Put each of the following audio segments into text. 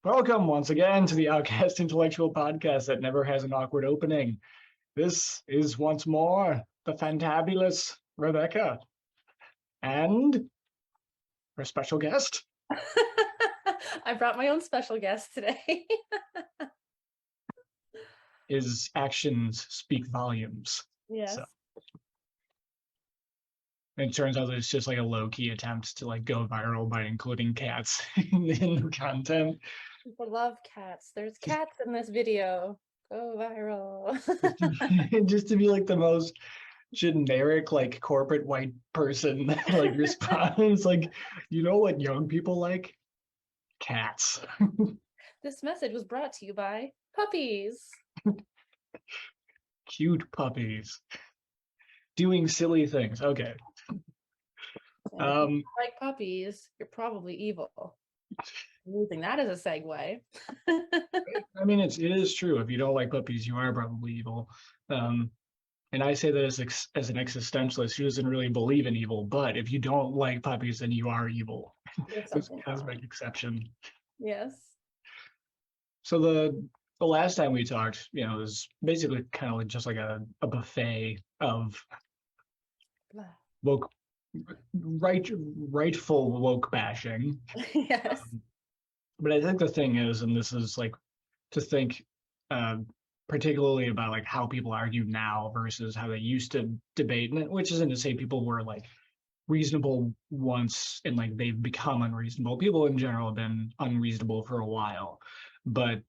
Welcome once again to the Outcast Intellectual Podcast that never has an awkward opening. This is once more the fantabulous Rebecca and our special guest. I brought my own special guest today. His actions speak volumes. Yes. So it turns out that it's just like a low-key attempt to like go viral by including cats in the content. People love cats. There's cats in this video. Go viral. Just to be like the most generic like corporate white person like response, like, you know what young people like? Cats. This message was brought to you by puppies. Cute puppies doing silly things. Okay. If you like puppies, you're probably evil. I'm using that as a segue. I mean, it is true. If you don't like puppies, you are probably evil. And I say that as an existentialist who doesn't really believe in evil, but if you don't like puppies, then you are evil. It's a cosmic exception. Yes. So the last time we talked, it was basically kind of like just like a buffet of woke, rightful woke bashing. Yes. But I think the thing is, and this is like to think particularly about like how people argue now versus how they used to debate, which isn't to say people were like reasonable once and like they've become unreasonable. People in general have been unreasonable for a while, but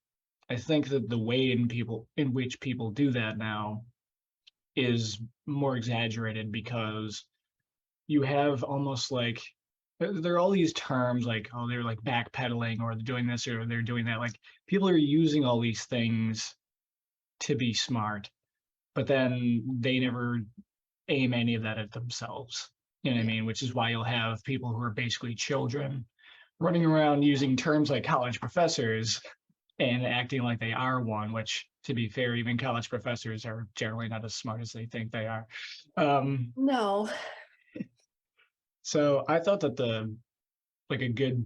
I think that the way in which people do that now is more exaggerated because you have almost like there are all these terms like, oh, they're like backpedaling or they're doing this or they're doing that. Like people are using all these things to be smart, but then they never aim any of that at themselves. You know what I mean? Which is why you'll have people who are basically children running around using terms like college professors and acting like they are one, which, to be fair, even college professors are generally not as smart as they think they are. No. So I thought that a good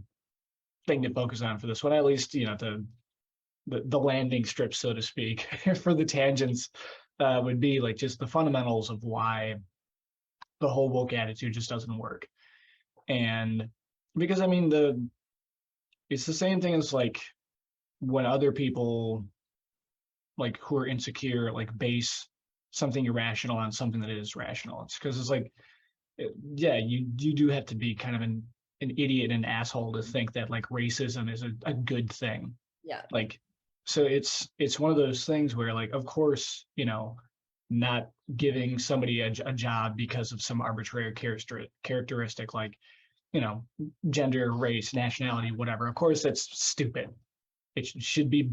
thing to focus on for this one, at least, the landing strip, so to speak, for the tangents, would be like just the fundamentals of why the whole woke attitude just doesn't work. And because I mean it's the same thing as like when other people like who are insecure like base something irrational on something that is rational. It's because it's like yeah, you do have to be kind of an idiot and an asshole to think that like racism is a good thing. Yeah. Like so it's one of those things where like of course, not giving somebody a job because of some arbitrary characteristic like, gender, race, nationality, whatever. Of course that's stupid. It should be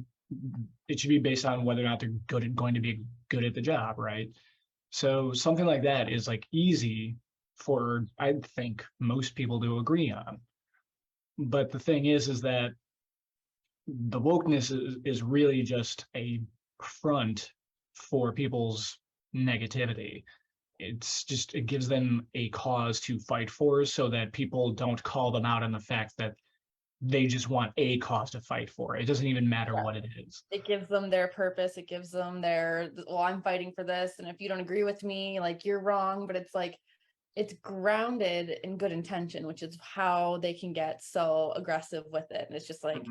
based on whether or not they're going to be good at the job, right? So something like that is like easy for, I think, most people to agree on. But the thing is that the wokeness is really just a front for people's negativity. It gives them a cause to fight for so that people don't call them out on the fact that they just want a cause to fight for. It doesn't even matter what it is. It gives them their purpose. It gives them well, I'm fighting for this. And if you don't agree with me, like you're wrong. But it's like, it's grounded in good intention, which is how they can get so aggressive with it. And it's just like,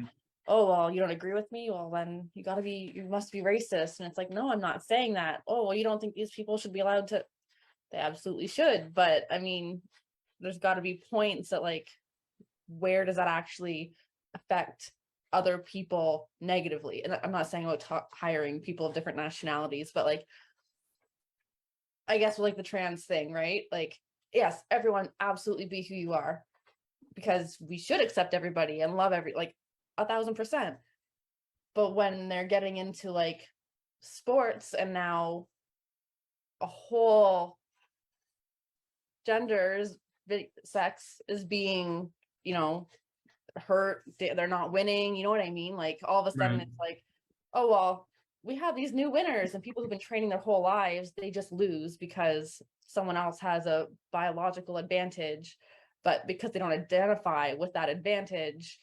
oh, well, you don't agree with me? Well, then you must be racist. And it's like, no, I'm not saying that. Oh, well, you don't think these people should be allowed to? They absolutely should. But I mean, there's got to be points that like, where does that actually affect other people negatively? And I'm not saying about hiring people of different nationalities, but like, I guess with like the trans thing, right? Like, yes, everyone absolutely be who you are because we should accept everybody and love like 1,000%. But when they're getting into like sports and now a whole sex is being, hurt, they're not winning, you know what I mean? Like all of a sudden It's like, oh, well, we have these new winners and people who've been training their whole lives, they just lose because someone else has a biological advantage, but because they don't identify with that advantage,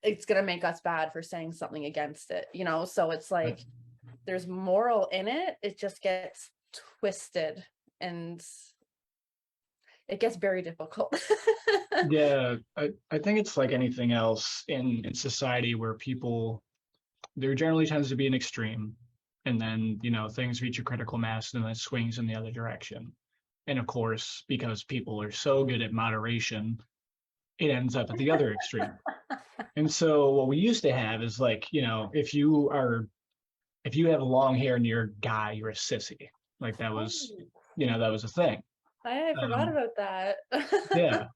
it's going to make us bad for saying something against it, you know? So it's like, there's moral in it. It just gets twisted and it gets very difficult. Yeah, I think it's like anything else in society where there generally tends to be an extreme, and then, things reach a critical mass and then it swings in the other direction. And of course, because people are so good at moderation, it ends up at the other extreme. And so what we used to have is like, if you have long hair and you're a guy, you're a sissy. Like that was a thing. I forgot Um, about that. yeah.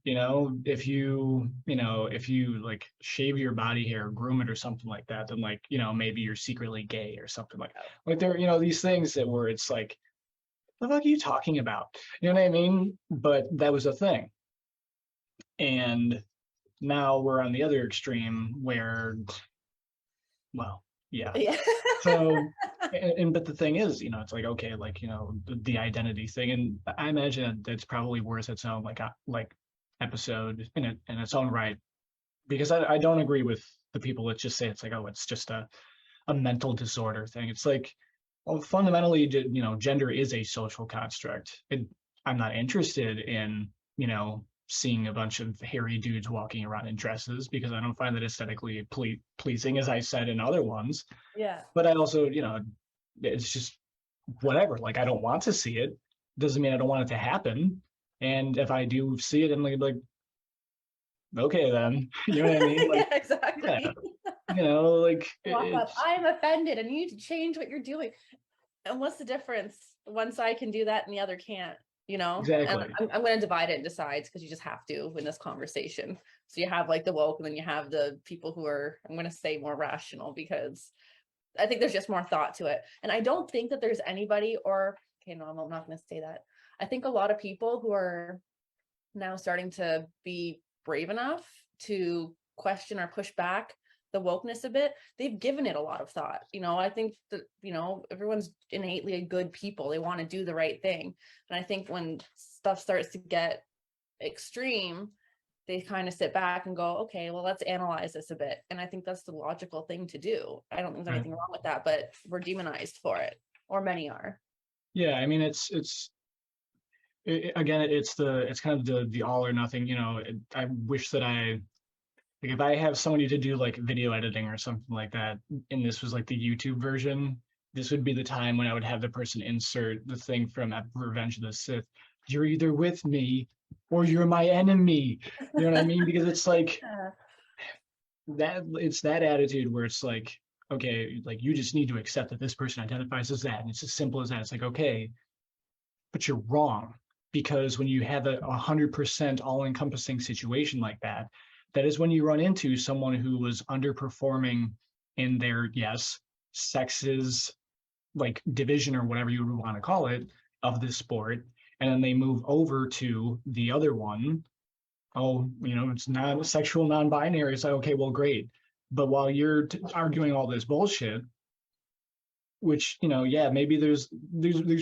If you like shave your body hair, groom it or something like that, then like, maybe you're secretly gay or something like that. Like there, these things that where it's like, what the fuck are you talking about? You know what I mean? But that was a thing. And now we're on the other extreme where, well, yeah. Yeah. So, but the thing is, it's like, okay, like, the identity thing. And I imagine that's probably worth its own like episode in its own right, because I don't agree with the people that just say it's like, oh, it's just a mental disorder thing. It's like, well, fundamentally, gender is a social construct. I'm not interested in, seeing a bunch of hairy dudes walking around in dresses because I don't find that aesthetically pleasing, as I said in other ones. Yeah. But I also, it's just whatever. Like, I don't want to see it. Doesn't mean I don't want it to happen. And if I do see it, I'm like, okay, then. You know what I mean? Like, Yeah, exactly. yeah, like Walk up, it's I'm offended and you need to change what you're doing. And what's the difference? One side can do that and the other can't, And exactly. I'm going to divide it into sides because you just have to in this conversation. So you have like the woke and then you have the people who are, I'm going to say, more rational, because I think there's just more thought to it. And I don't think that there's anybody okay, no, I'm not going to say that. I think a lot of people who are now starting to be brave enough to question or push back the wokeness a bit, they've given it a lot of thought. I think that, everyone's innately good people. They want to do the right thing. And I think when stuff starts to get extreme, they kind of sit back and go, okay, well, let's analyze this a bit. And I think that's the logical thing to do. I don't think there's anything wrong with that, but we're demonized for it, or many are. Yeah, I mean, again, it's kind of the all or nothing. I wish that like if I have somebody to do like video editing or something like that, and this was like the YouTube version, this would be the time when I would have the person insert the thing from Revenge of the Sith. You're either with me or you're my enemy. You know what I mean? Because it's like it's that attitude where it's like, okay, like you just need to accept that this person identifies as that. And it's as simple as that. It's like, okay, but you're wrong. Because when you have a 100% all-encompassing situation like that, that is when you run into someone who was underperforming in their, yes, sexes, like division or whatever you would want to call it, of this sport. And then they move over to the other one. Oh, it's not sexual non-binary. It's like, okay, well, great. But while you're arguing all this bullshit, which, yeah, maybe there's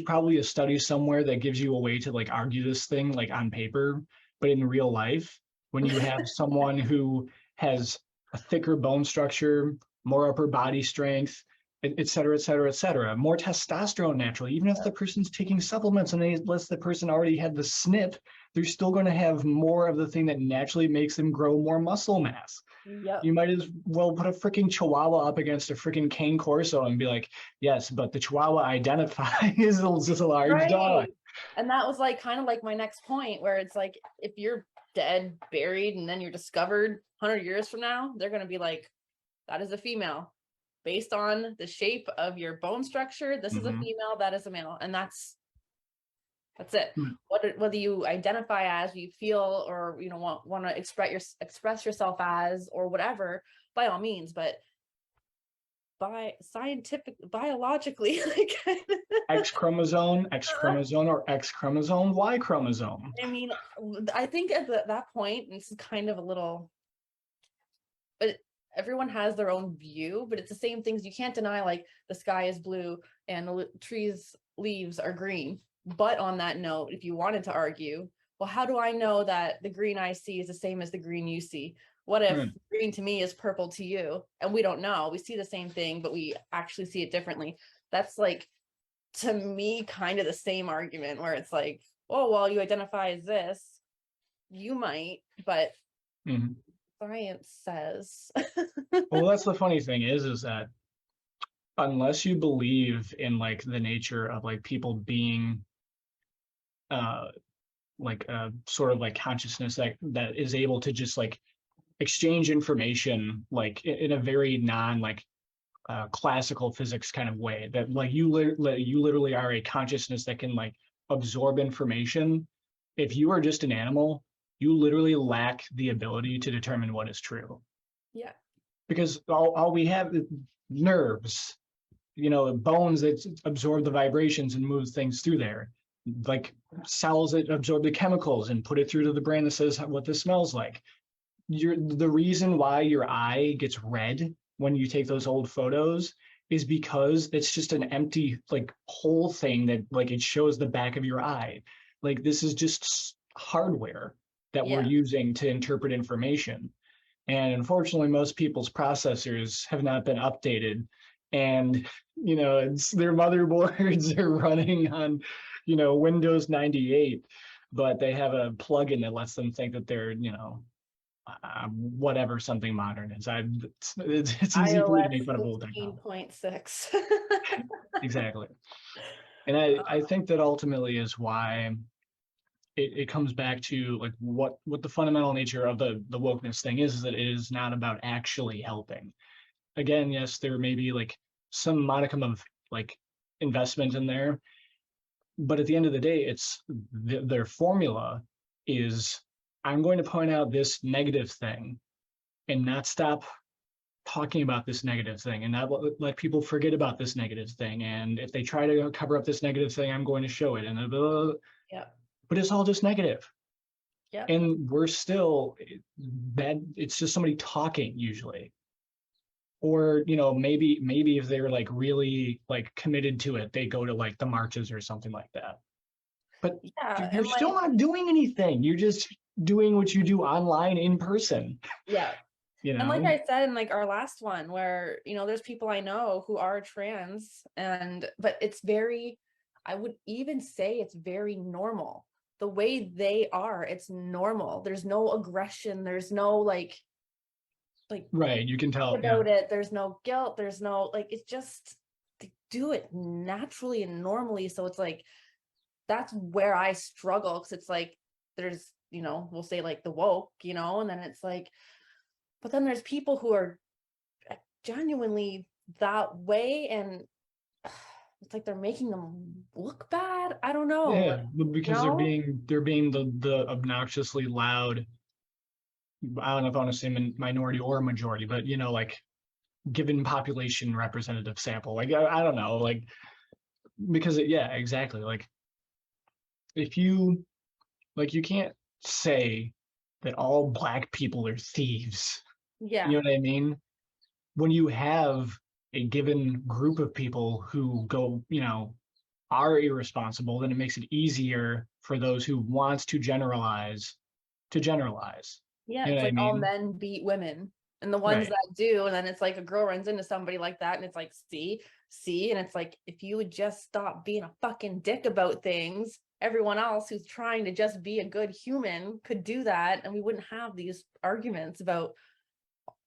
probably a study somewhere that gives you a way to like argue this thing like on paper, but in real life, when you have someone who has a thicker bone structure, more upper body strength, et cetera, et cetera, et cetera, more testosterone naturally, even if the person's taking supplements and unless the person already had the SNP, they're still going to have more of the thing that naturally makes them grow more muscle mass. Yep. You might as well put a freaking Chihuahua up against a freaking Cane Corso and be like, yes, but the Chihuahua identifies as a large dog. And that was like kind of like my next point, where it's like, if you're dead, buried, and then you're discovered 100 years from now, they're going to be like, that is a female. Based on the shape of your bone structure, this is a female, that is a male. And that's it. Whether you identify as, you feel, or want to express yourself as, or whatever, by all means. But biologically, like X chromosome, or X chromosome, Y chromosome. I mean, I think at that point, this is kind of a little, but everyone has their own view, but it's the same things. You can't deny like the sky is blue and the trees leaves are green. But on that note, if you wanted to argue, well, how do I know that the green I see is the same as the green you see? What if Right. green to me is purple to you? And we don't know. We see the same thing, but we actually see it differently. That's like, to me, kind of the same argument where it's like, oh, well, you identify as this, you might, but Mhm. science says. Well, that's the funny thing is that unless you believe in like the nature of like people being uh like sort of like consciousness that is able to just like exchange information like in a very non like classical physics kind of way, that like you literally are a consciousness that can like absorb information. If you are just an animal, you literally lack the ability to determine what is true, Yeah. because all we have is nerves, bones that absorb the vibrations and move things through there, like cells that absorb the chemicals and put it through to the brain that says what this smells like. The reason why your eye gets red when you take those old photos is because it's just an empty like whole thing that like it shows the back of your eye. Like this is just hardware that we're Yeah. using to interpret information. And unfortunately, most people's processors have not been updated. And, it's their motherboards are running on, Windows 98, but they have a plugin that lets them think that they're, whatever something modern is. It's easy for me to iOS make fun of old technology. 15.6. Exactly. And I think that ultimately is why it comes back to like what the fundamental nature of the wokeness thing is that it is not about actually helping. Again, yes, there may be like some modicum of like investment in there, but at the end of the day, it's their formula is, I'm going to point out this negative thing and not stop talking about this negative thing, and not let people forget about this negative thing. And if they try to cover up this negative thing, I'm going to show it. And Yeah. but it's all just negative. Yeah. And we're still that it's just somebody talking usually. Or, maybe if they're like really like committed to it, they go to like the marches or something like that. But Yeah. you're And still like, not doing anything. You're just doing what you do online in person, yeah. you And like know? I said in like our last one, where, there's people I know who are trans, but it's very, I would even say it's very normal. The way they are, it's normal. There's no aggression. There's no like Right. You can tell. Yeah. about it. There's no guilt. There's no like, it's just, they do it naturally and normally. So it's like, that's where I struggle, because it's like, there's, we'll say like the woke, and then it's like, but then there's people who are genuinely that way, and it's like they're making them look bad. I don't know, Yeah. you Because they're know? being the obnoxiously loud, I don't know if I want to say minority or majority, but like given population representative sample. Like I don't know, like because yeah, exactly. Like if you like you can't say that all black people are thieves. You Yeah. know what I mean? When you have a given group of people who go, are irresponsible, then it makes it easier for those who wants to generalize. Yeah, You know it's what I like all mean? men beat women. And the ones Right. that do, and then it's like a girl runs into somebody like that, and it's like, see, and it's like, if you would just stop being a fucking dick about things, everyone else who's trying to just be a good human could do that, and we wouldn't have these arguments about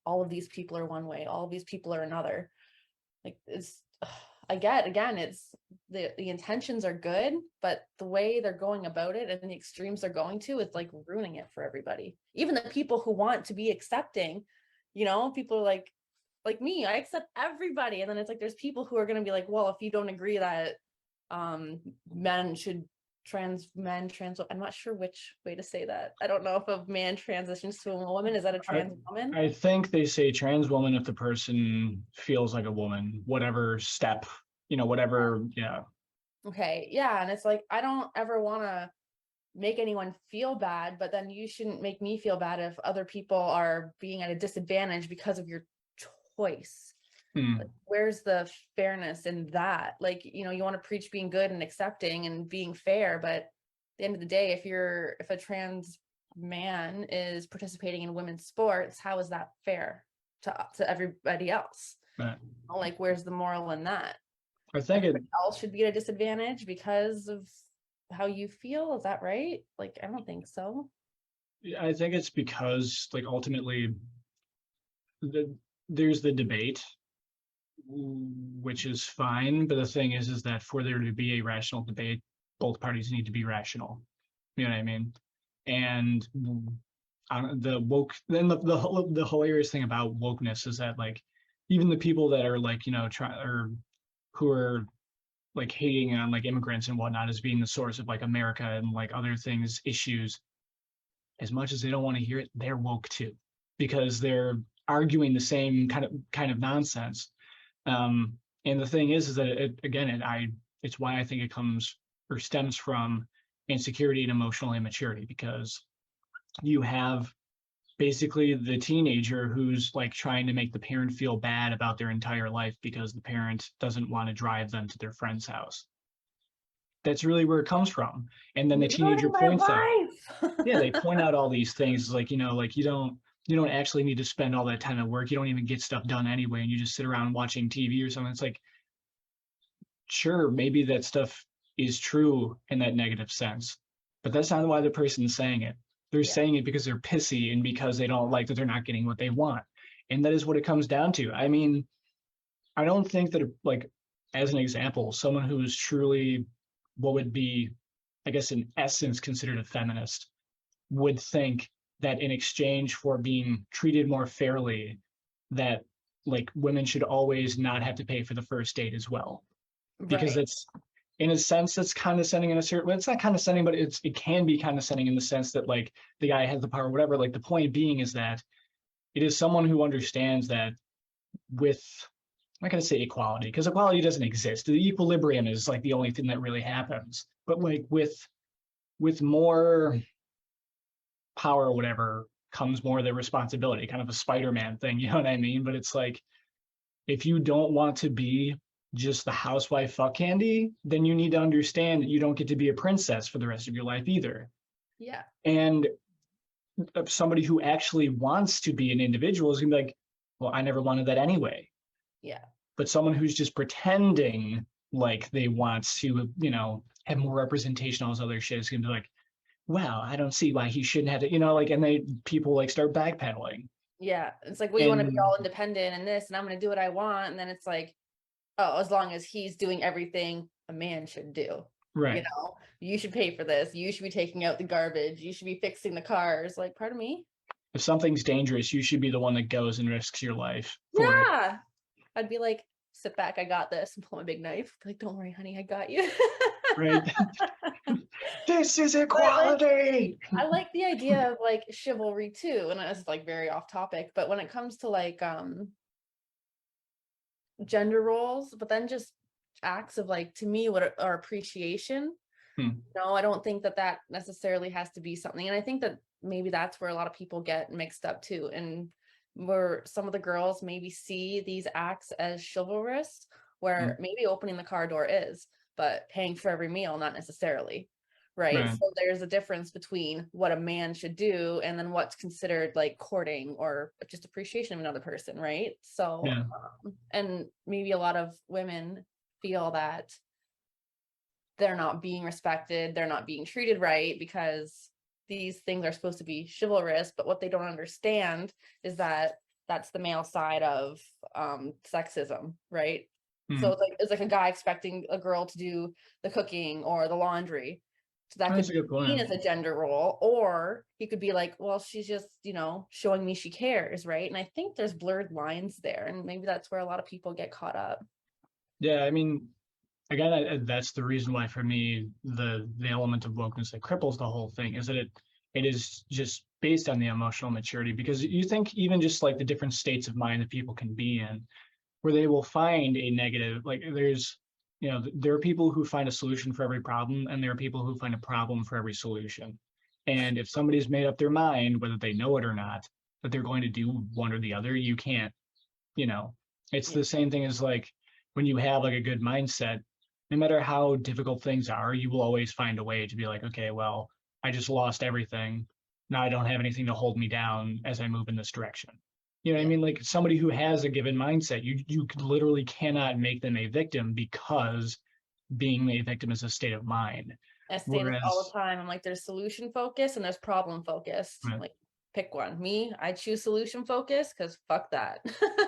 all of these people are one way, all of these people are another. Like, it's, I get, again, it's the intentions are good, but the way they're going about it and the extremes they're going to, it's like ruining it for everybody. Even the people who want to be accepting, people are like me, I accept everybody. And then it's like there's people who are going to be like, well, if you don't agree that men should I'm not sure which way to say that. I don't know if a man transitions to a woman, is that a I trans woman? I think they say trans woman if the person feels like a woman, whatever step, whatever, yeah. Okay, yeah, and it's like, I don't ever want to make anyone feel bad, but then you shouldn't make me feel bad if other people are being at a disadvantage because of your choice. Like, Hmm. where's the fairness in that? Like, you want to preach being good and accepting and being fair, but at the end of the day, if a trans man is participating in women's sports, how is that fair to everybody else? But Like, where's the moral in that? I think Everybody else should be at a disadvantage because of how you feel. Is that right? Like, I don't think so. it's because like ultimately there's the debate, which is fine. But the thing is that for there to be a rational debate, both parties need to be rational. You know what I mean? And the woke, then the hilarious thing about wokeness is that like even the people that are like, or who are like hating on like immigrants and whatnot as being the source of like America and like other things, issues, as much as they don't want to hear it, they're woke too, because they're arguing the same kind of nonsense. And the thing is that it's why I think it comes or stems from insecurity and emotional immaturity, because you have basically the teenager who's like trying to make the parent feel bad about their entire life because the parent doesn't want to drive them to their friend's house. That's really where it comes from. And then the teenager points out, yeah, they point out all these things like, like you don't actually need to spend all that time at work. You don't even get stuff done anyway. And you just sit around watching TV or something. It's like, sure, maybe that stuff is true in that negative sense, but that's not why the person's saying it. They're saying it because they're pissy and because they don't like that they're not getting what they want. And that is what it comes down to. I mean, I don't think that, like, as an example, someone who is truly what would be, I guess, in essence, considered a feminist would think that in exchange for being treated more fairly, that like women should always not have to pay for the first date as well. Because it's, in a sense, that's condescending in a certain way. It's not condescending, but it can be condescending in the sense that like the guy has the power, or whatever. Like the point being is that it is someone who understands that with, I'm not going to say equality, because equality doesn't exist. The equilibrium is like the only thing that really happens. But like with more power or whatever comes more of the responsibility, kind of a Spider-Man thing, you know what I mean? But it's like, if you don't want to be just the housewife fuck candy, then you need to understand that you don't get to be a princess for the rest of your life either. Yeah. And somebody who actually wants to be an individual is gonna be like, well, I never wanted that anyway. Yeah. But someone who's just pretending like they want to, have more representation, all this other shit is gonna be like, well, I don't see why he shouldn't have to, like, and people like start backpedaling. Yeah. It's like, well, you want to be all independent and this, and I'm going to do what I want. And then it's like, oh, as long as he's doing everything a man should do. Right. You should pay for this. You should be taking out the garbage. You should be fixing the cars. Like, pardon me? If something's dangerous, you should be the one that goes and risks your life for it. I'd be like, sit back, I got this, and pull my big knife. Like, don't worry, honey, I got you. Right. This is equality. I like the idea of like chivalry too. And it's like very off topic, but when it comes to like gender roles, but then just acts of like, to me, what are appreciation. No, I don't think that necessarily has to be something. And I think that maybe that's where a lot of people get mixed up too. And where some of the girls maybe see these acts as chivalrous, where maybe opening the car door is, but paying for every meal, not necessarily. Right. So there's a difference between what a man should do and then what's considered like courting or just appreciation of another person. Right. So, and maybe a lot of women feel that they're not being respected, they're not being treated right because these things are supposed to be chivalrous, but what they don't understand is that that's the male side of sexism, right? So it's like a guy expecting a girl to do the cooking or the laundry. So that could be seen as a gender role, or he could be like, well, she's just, showing me she cares, right? And I think there's blurred lines there, and maybe that's where a lot of people get caught up. Yeah, I mean, again, that's the reason why for me the element of wokeness that cripples the whole thing is that it is just based on the emotional maturity, because you think even just like the different states of mind that people can be in, where they will find a negative, like there are people who find a solution for every problem, and there are people who find a problem for every solution. And if somebody's made up their mind, whether they know it or not, that they're going to do one or the other, you can't, it's the same thing as like when you have like a good mindset, no matter how difficult things are, you will always find a way to be like, okay, well, I just lost everything. now I don't have anything to hold me down as I move in this direction. You know what I Yeah. mean? Like somebody who has a given mindset, you literally cannot make them a victim because being a victim is a state of mind. I say this all the Whereas, time. I'm like, there's solution focused and there's problem focused. right, Like, pick one. Me, I choose solution focused because fuck that.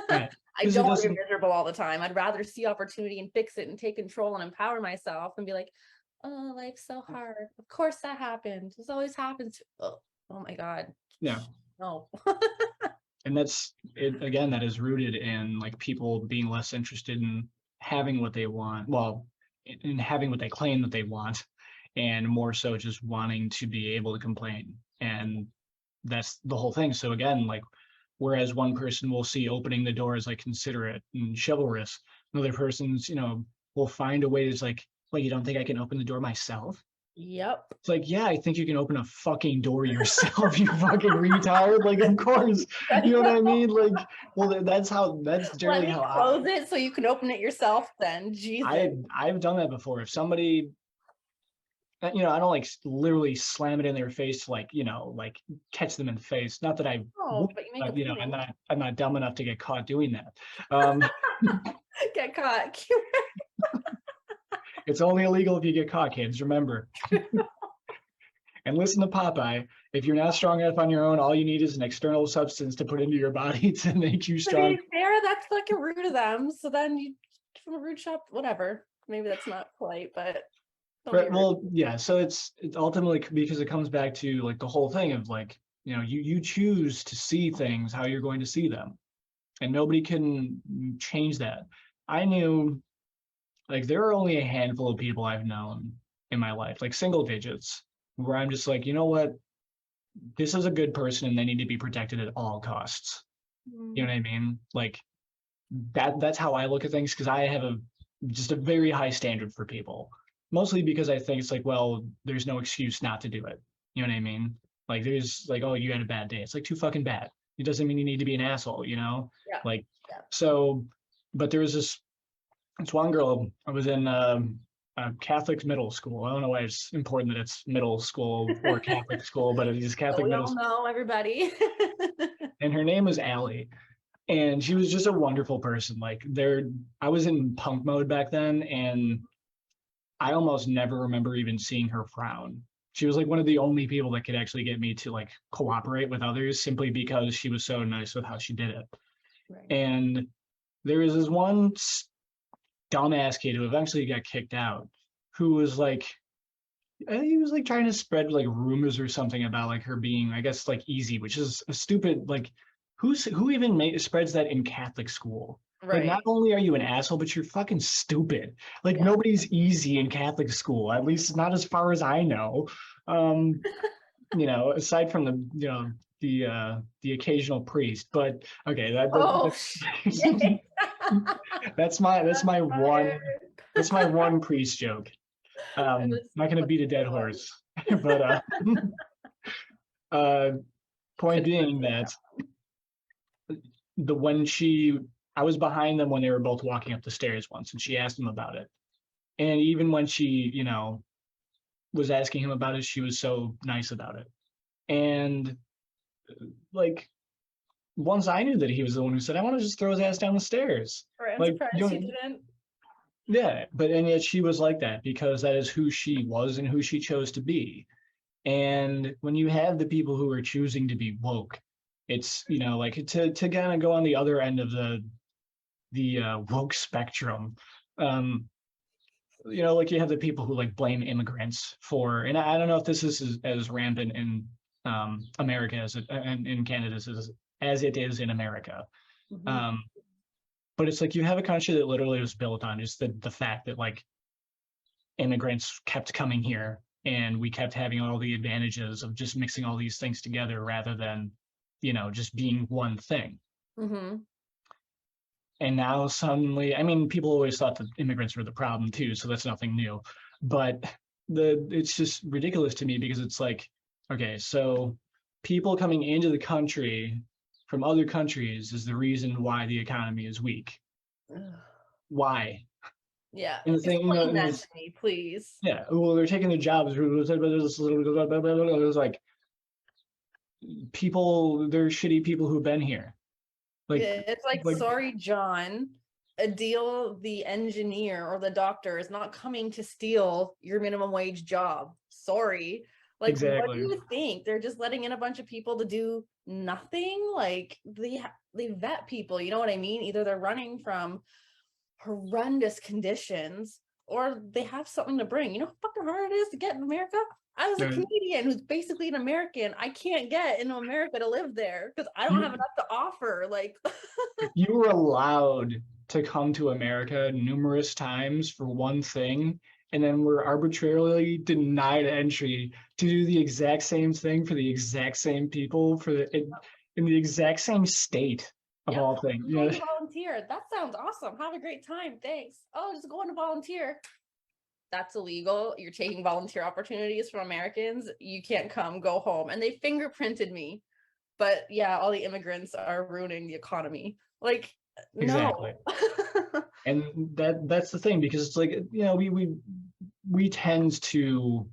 right, I because it don't want to be doesn't, miserable all the time. I'd rather see opportunity and fix it and take control and empower myself and be like, oh, life's so hard. Of course that happens. This always happens. Oh my God. yeah. No. And that's it again, that is rooted in like people being less interested in having what they want, well, in having what they claim that they want, and more so just wanting to be able to complain. And that's the whole thing. So again, like whereas one person will see opening the door as like considerate and chivalrous, another person's, will find a way to like, well, you don't think I can open the door myself? Yep. It's like, yeah, I think you can open a fucking door yourself, you fucking retard. Like, of course, you know what I mean? Like, well, that's Let generally me how close it so you can open it yourself then. Jesus. I've done that before. If somebody, I don't like literally slam it in their face, like, like catch them in the face. Not that I Oh, would, but you make a but point. I'm not dumb enough to get caught doing that. Um, Get caught. it's only illegal if you get caught, kids. Remember. And listen to Popeye. If you're not strong enough on your own, all you need is an external substance to put into your body to make you To strong. be fair, that's fucking rude of them. So then you from a rude shop, whatever. Maybe that's not polite, but don't be Right. rude. Well, yeah. So it's ultimately because it comes back to like the whole thing of like, you choose to see things how you're going to see them, and nobody can change that. I knew like there are only a handful of people I've known in my life, like single digits, where I'm just like, you know what, this is a good person and they need to be protected at all costs. You know what I mean? Like that's how I look at things because I have just a very high standard for people. Mostly because I think it's like, well, there's no excuse not to do it. You know what I mean? Like there's like, oh, you had a bad day. It's like too fucking bad. It doesn't mean you need to be an asshole, you know? Yeah. Like Yeah. so, but there was this one girl. I was in a Catholic middle school. I don't know why it's important that it's middle school or Catholic school, but it is So Catholic we middle all school. know everybody. And her name was Allie. And she was just a wonderful person. Like I was in punk mode back then, and I almost never remember even seeing her frown. She was like one of the only people that could actually get me to like cooperate with others simply because she was so nice with how she did it. Right. And there was this one dumbass kid who eventually got kicked out who was like, he was like trying to spread like rumors or something about like her being, I guess, like easy, which is a stupid, like, who even spreads that in Catholic school? Like, not Right. only are you an asshole, but you're fucking stupid. Like, Yeah. nobody's easy in Catholic school, at least not as far as I know. Um, aside from the occasional priest. But okay, Oh shit. that's my Fire. one priest joke. That I'm was not gonna a beat a dead good one. horse, but uh, point Could being that the when she I was behind them when they were both walking up the stairs once, and she asked him about it. And even when she, was asking him about it, she was so nice about it. And like once I knew that he was the one who said, I want to just throw his ass down the stairs. Right. I'm Like, surprised you didn't. yeah, but and yet she was like that because that is who she was and who she chose to be. And when you have the people who are choosing to be woke, it's like to kind of go on the other end of the woke spectrum. Um, like you have the people who like blame immigrants for, and I don't know if this is as rampant in America as it and in Canada as it is in America. Mhm. Um, but it's like you have a country that literally was built on just the fact that like immigrants kept coming here and we kept having all the advantages of just mixing all these things together rather than just being one thing. Mhm. And now suddenly, I mean, people always thought that immigrants were the problem too, so that's nothing new. But it's just ridiculous to me because it's like, okay, so people coming into the country from other countries is the reason why the economy is weak. Ugh. Why? Yeah. And the thing, Explain that to me, please. yeah, well, they're taking the jobs. It's like people, they're shitty people who've been here. Like, It's like, like sorry, John, Adil, the engineer or the doctor, is not coming to steal your minimum wage job. Sorry. Like, what do exactly, you think? They're just letting in a bunch of people to do nothing? Like, they vet people, you know what I mean? Either they're running from horrendous conditions or they have something to bring. You know how fucking hard it is to get in America? As a there, Canadian who's basically an American, I can't get into America to live there because I don't have you enough to offer. Like, you were allowed to come to America numerous times for one thing, and then were arbitrarily denied entry to do the exact same thing for the exact same people in the exact same state of yep, all things. I'm You going know, to volunteer. That sounds awesome. Have a great time. Thanks. Oh, just going to volunteer. That's illegal. You're taking volunteer opportunities from Americans. You can't come, go home. And they fingerprinted me. But yeah, all the immigrants are ruining the economy. Like, exactly. no. And that's the thing because it's like we tend to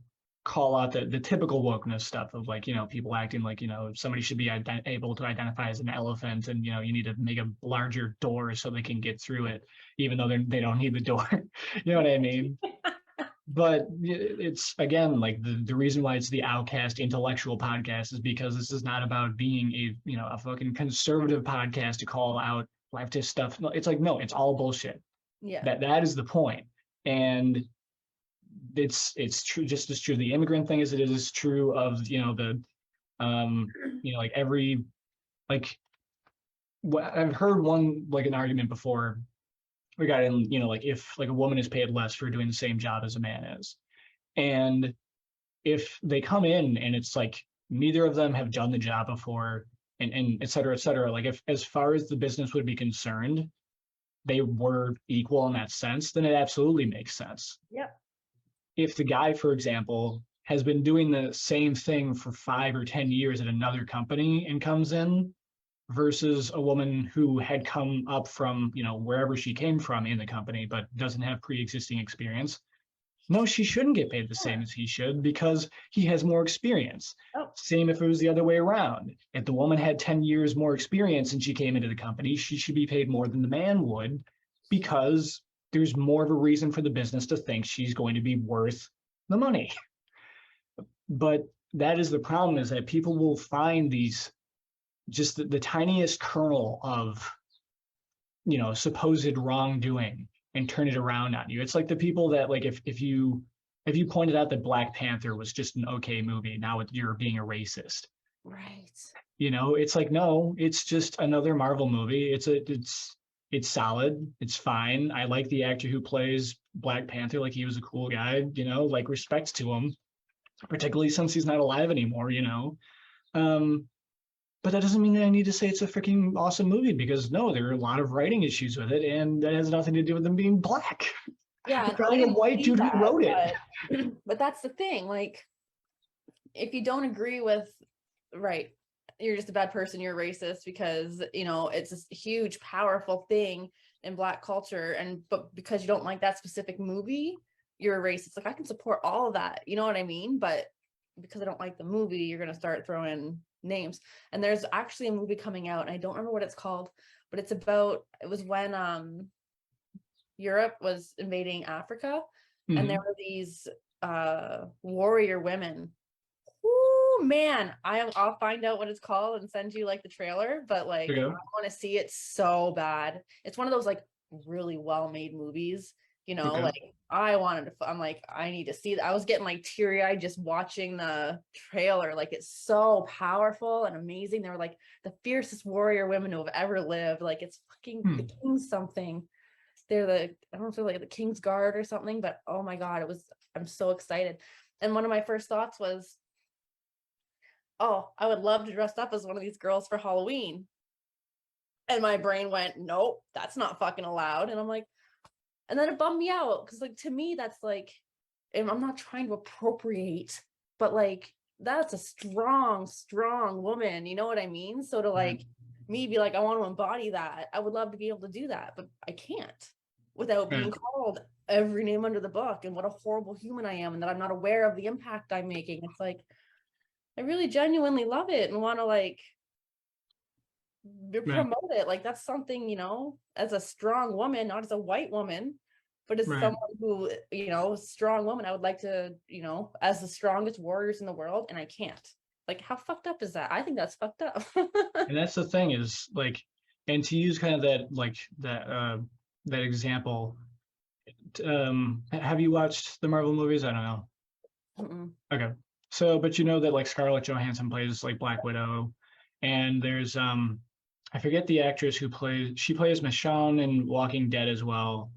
call out the typical wokeness stuff of like people acting like somebody should be able to identify as an elephant and you need to make a larger door so they can get through it even though they don't need the door. You know what I mean? But it's again like the reason why it's the Outcast Intellectual Podcast is because this is not about being a fucking conservative podcast to call out leftist stuff. No, it's like no, it's all bullshit. Yeah. That is the point. And it's true, just as true the immigrant thing as it is true of the like every like I've heard one like an argument before regarding like if like a woman is paid less for doing the same job as a man is, and if they come in and it's like neither of them have done the job before and et cetera, like if as far as the business would be concerned they were equal in that sense, then it absolutely makes sense. Yep. If the guy, for example, has been doing the same thing for 5 or 10 years at another company and comes in versus a woman who had come up from, wherever she came from in the company, but doesn't have pre-existing experience. No, she shouldn't get paid the same as he should because he has more experience. Oh, Same if it was the other way around. If the woman had 10 years more experience and she came into the company, she should be paid more than the man would because there's more of a reason for the business to think she's going to be worth the money. But that is the problem, is that people will find these just the tiniest kernel of supposed wrongdoing and turn it around on you. It's like the people that like if you pointed out that Black Panther was just an okay movie, now you're being a racist. right. It's like no, it's just another Marvel movie. It's solid. It's fine. I like the actor who plays Black Panther. Like he was a cool guy. Like respect to him, particularly since he's not alive anymore. Um, but that doesn't mean that I need to say it's a freaking awesome movie because no, there are a lot of writing issues with it, and that has nothing to do with them being black. Yeah, and I Probably a didn't white see dude who that, wrote it. but that's the thing. Like, if you don't agree with, right, you're just a bad person, you're racist because it's this huge, powerful thing in Black culture, but because you don't like that specific movie, you're a racist. Like, I can support all of that, you know what I mean? But because I don't like the movie, you're gonna start throwing names. And there's actually a movie coming out, and I don't remember what it's called, but it was when Europe was invading Africa, and there Mm-hmm. were these warrior women. Oh man, I'll find out what it's called and send you like the trailer, but like I Okay. want to see it so bad. It's one of those like really well-made movies, Okay. like I'm like, I need to see that. I was getting like teary-eyed just watching the trailer. Like it's so powerful and amazing. They were like the fiercest warrior women who have ever lived. Like it's fucking the Hmm. king something. They're I don't know if they're like the King's Guard or something, but oh my God, I'm so excited. And one of my first thoughts was, oh, I would love to dress up as one of these girls for Halloween. And my brain went, nope, that's not fucking allowed. And I'm like, and then it bummed me out because like to me, that's like, and I'm not trying to appropriate, but like that's a strong, strong woman. You know what I mean? So to like me be like, I want to embody that. I would love to be able to do that, but I can't without Yeah. being called every name under the book and what a horrible human I am and that I'm not aware of the impact I'm making. It's like, I really genuinely love it and want to like Right. promote it. Like that's something, as a strong woman, not as a white woman, but as Right. someone who, strong woman, I would like to, as the strongest warriors in the world, and I can't. Like, how fucked up is that? I think that's fucked up. And that's the thing is like, and to use kind of that like that example, have you watched the Marvel movies? I don't know. Mm-mm. Okay. So, but you know that like Scarlett Johansson plays like Black Widow, and there's I forget the actress who plays she plays Michonne in Walking Dead as well.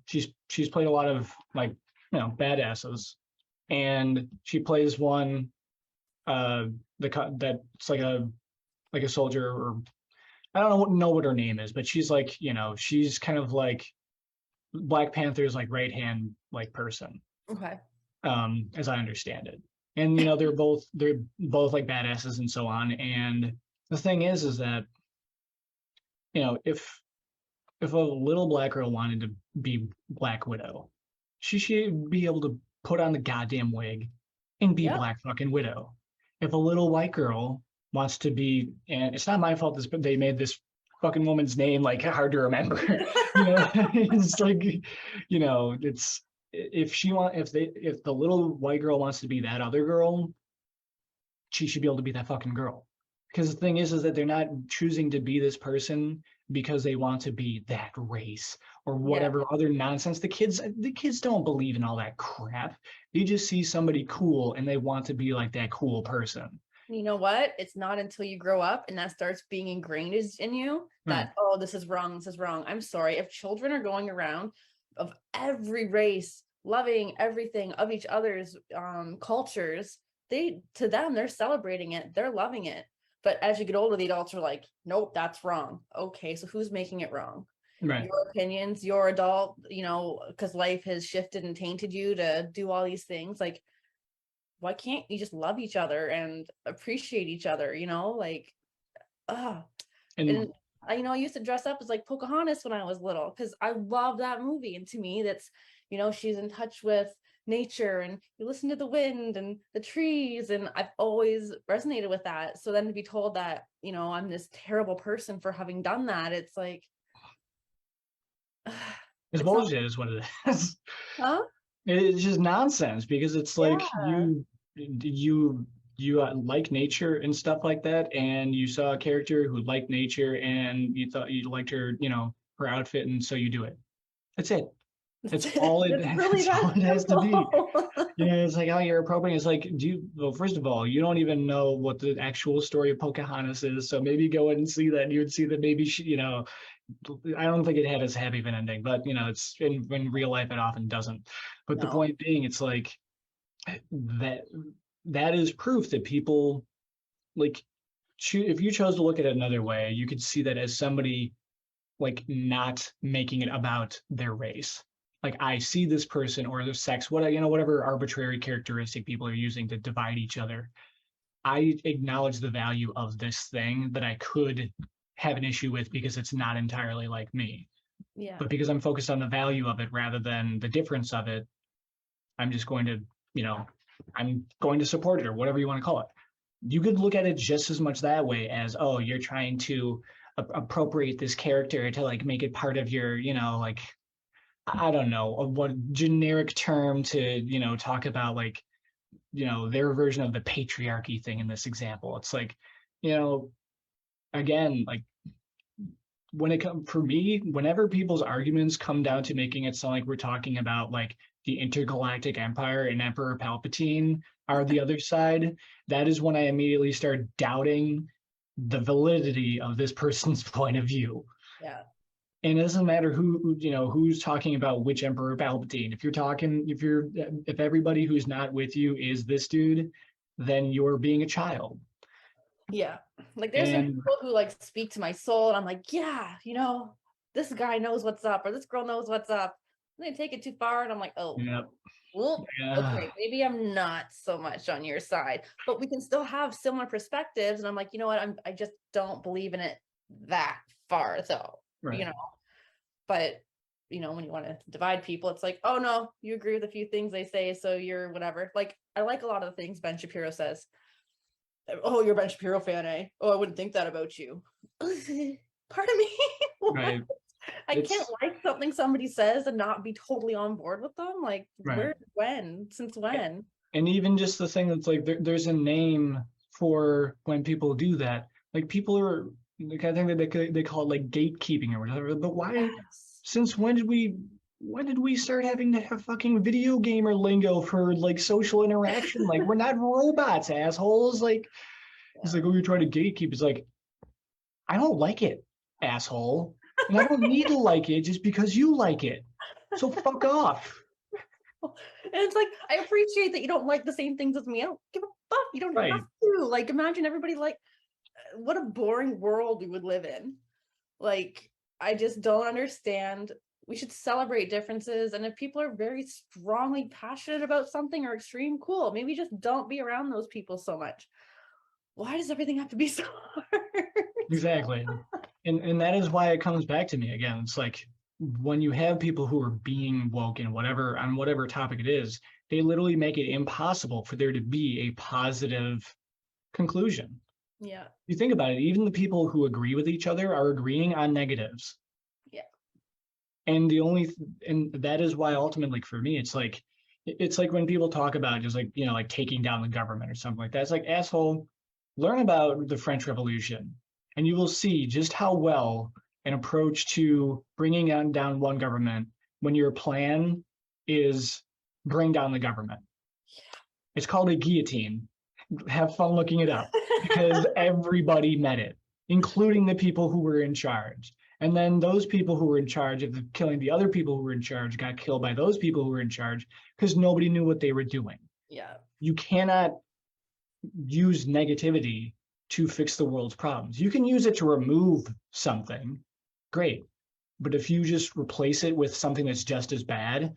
She's played a lot of like badasses, and she plays one that's like a soldier, or I don't know what her name is, but she's like she's kind of like Black Panther's like right hand like person, Okay. as I understand it. And they're both like badasses and so on. And the thing is that if a little black girl wanted to be Black Widow, she should be able to put on the goddamn wig and be Yep. Black fucking Widow. If a little white girl wants to be, and it's not my fault this, but they made this fucking woman's name like hard to remember. It's like, it's if the little white girl wants to be that other girl, she should be able to be that fucking girl. Because the thing is that they're not choosing to be this person because they want to be that race or Yeah. whatever other nonsense. The kids don't believe in all that crap. They just see somebody cool and they want to be like that cool person. You know what? It's not until you grow up and that starts being ingrained in you Right. that, oh, this is wrong. This is wrong. I'm sorry. If children are going around of every race, loving everything of each other's cultures, to them, they're celebrating it. They're loving it. But as you get older, the adults are like, nope, that's wrong. Okay, so who's making it wrong? Right. Your opinions, your adult, because life has shifted and tainted you to do all these things. Like, why can't you just love each other and appreciate each other, like and And I used to dress up as like Pocahontas when I was little because I love that movie, and to me that's she's in touch with nature and you listen to the wind and the trees, and I've always resonated with that. So then to be told that I'm this terrible person for having done that, it's like it's it's not. bullshit is what it is. Huh? It's just nonsense because it's like Yeah. you like nature and stuff like that, and you saw a character who liked nature, and you thought you liked her, her outfit, and so you do it. That's it. That's all it. It's really That's all that it has to be. simple. It's like, oh, you're appropriate. It's like, well, first of all, you don't even know what the actual story of Pocahontas is, so maybe go in and see that, and you would see that maybe she, I don't think it had as heavy of an ending, but it's in real life it often doesn't. But the No. point being, it's like that that is proof that people like if you chose to look at it another way, you could see that as somebody like not making it about their race. Like I see this person or their sex, whatever arbitrary characteristic people are using to divide each other. I acknowledge the value of this thing that I could have an issue with because it's not entirely like me. Yeah. But because I'm focused on the value of it rather than the difference of it, I'm just going to, I'm going to support it or whatever you want to call it. You could look at it just as much that way as, oh, you're trying to appropriate this character to like make it part of your, like, I don't know, what generic term to, talk about like, their version of the patriarchy thing in this example. It's like, again, like when it comes for me, whenever people's arguments come down to making it sound like we're talking about like the intergalactic empire and Emperor Palpatine are the other side, that is when I immediately start doubting the validity of this person's point of view. Yeah. And it doesn't matter who's talking about which Emperor Palpatine. If everybody who's not with you is this dude, then you're being a child. Yeah. Like there's some And people who like speak to my soul, and I'm like, yeah, this guy knows what's up, or this girl knows what's up. And they take it too far, and I'm like, oh, yeah, well, okay, maybe I'm not so much on your side, but we can still have similar perspectives. And I'm like, you know what? I just don't believe in it that far, though. right. But when you want to divide people, it's like, oh no, you agree with a few things they say, so you're whatever. Like I like a lot of the things Ben Shapiro says. Oh, you're a Ben Shapiro fan, eh? Oh, I wouldn't think that about you. Pardon me. Right. I can't It's like something somebody says and not be totally on board with them. Like, right. where, when, since when? And even just the thing that's like there's a name for when people do that. Like people are like I think that they call it like gatekeeping or whatever. But why? Yes. Since when did we start having to have fucking video gamer lingo for like social interaction? Like we're not robots, assholes. Like it's like, oh, you're trying to gatekeep. It's like I don't like it, asshole, and I don't need to like it just because you like it. So fuck off. And it's like, I appreciate that you don't like the same things as me. I don't give a fuck. You don't have Right. to. Like, imagine everybody like, what a boring world we would live in. Like, I just don't understand. We should celebrate differences. And if people are very strongly passionate about something or extreme, cool. Maybe just don't be around those people so much. Why does everything have to be so hard? Exactly. And that is why it comes back to me again. It's like when you have people who are being woke in whatever on whatever topic it is, they literally make it impossible for there to be a positive conclusion. Yeah. You think about it, even the people who agree with each other are agreeing on negatives. Yeah. And the only and that is why ultimately for me it's like when people talk about just like like taking down the government or something like that. It's like asshole, learn about the French Revolution and you will see just how well an approach to bringing down one government when your plan is bring down the government. It's called a guillotine. Have fun looking it up because everybody met it, including the people who were in charge. And then those people who were in charge of killing the other people who were in charge got killed by those people who were in charge because nobody knew what they were doing. Yeah. You cannot use negativity to fix the world's problems. You can use it to remove something, great. But if you just replace it with something that's just as bad,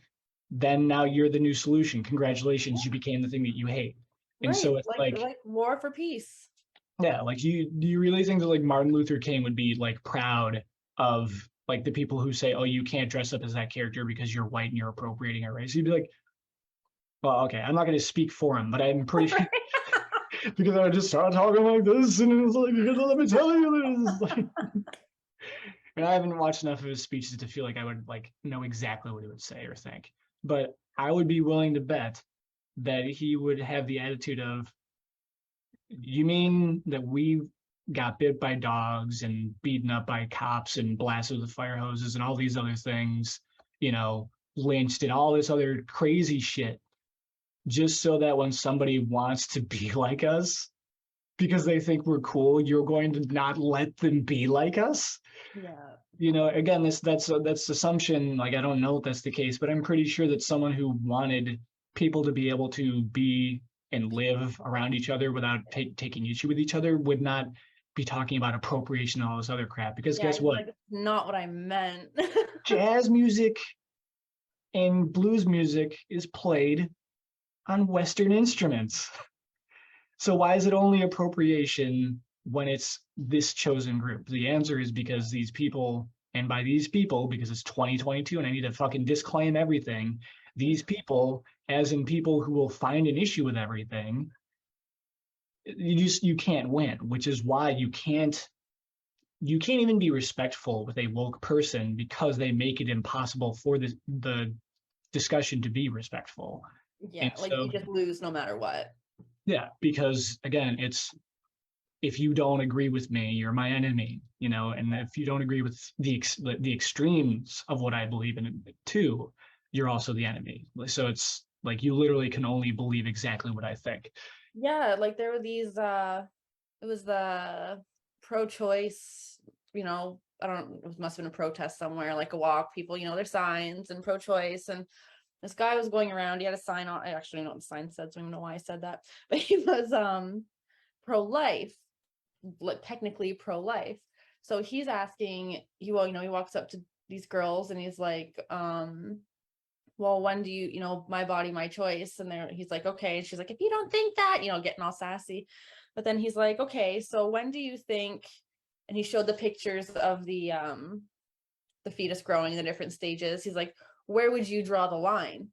then now you're the new solution. Congratulations, you became the thing that you hate. And Right. so it's like Like war for peace. yeah, like do you really think that like Martin Luther King would be like proud of like the people who say, oh, you can't dress up as that character because you're white and you're appropriating our race? He'd be like, well, okay, I'm not going to speak for him, but I'm pretty sure because I just started talking like this, and it was like, let me tell you this. Like, and I haven't watched enough of his speeches to feel like I would like know exactly what he would say or think. But I would be willing to bet that he would have the attitude of, you mean that we got bit by dogs and beaten up by cops and blasted with fire hoses and all these other things, lynched and all this other crazy shit, just so that when somebody wants to be like us, because they think we're cool, you're going to not let them be like us? Yeah. Again, that's assumption. Like I don't know if that's the case, but I'm pretty sure that someone who wanted people to be able to be and live around each other without taking issue with each other would not be talking about appropriation and all this other crap. Because Yeah, guess what? like, not what I meant. Jazz music and blues music is played on Western instruments. So why is it only appropriation when it's this chosen group? The answer is because these people, and by these people, because it's 2022 and I need to fucking disclaim everything, these people, as in people who will find an issue with everything, you can't win, which is why you can't even be respectful with a woke person because they make it impossible for the discussion to be respectful. Yeah, And like so you just lose no matter what. yeah, because again, it's if you don't agree with me, you're my enemy, and if you don't agree with the extremes of what I believe in too, you're also the enemy. So it's like you literally can only believe exactly what I think. Yeah, like there were these it was the pro-choice, I don't it must have been a protest somewhere, like a walk, people, their signs and pro-choice, and this guy was going around, he had a sign on, I actually don't know what the sign said, so I don't know why I said that, but he was pro-life, like technically pro-life. So he's asking, he walks up to these girls and he's like, well, when do my body, my choice? And he's like, okay. And she's like, if you don't think that, getting all sassy. But then he's like, okay, so when do you think, and he showed the pictures of the fetus growing in the different stages. He's like, where would you draw the line?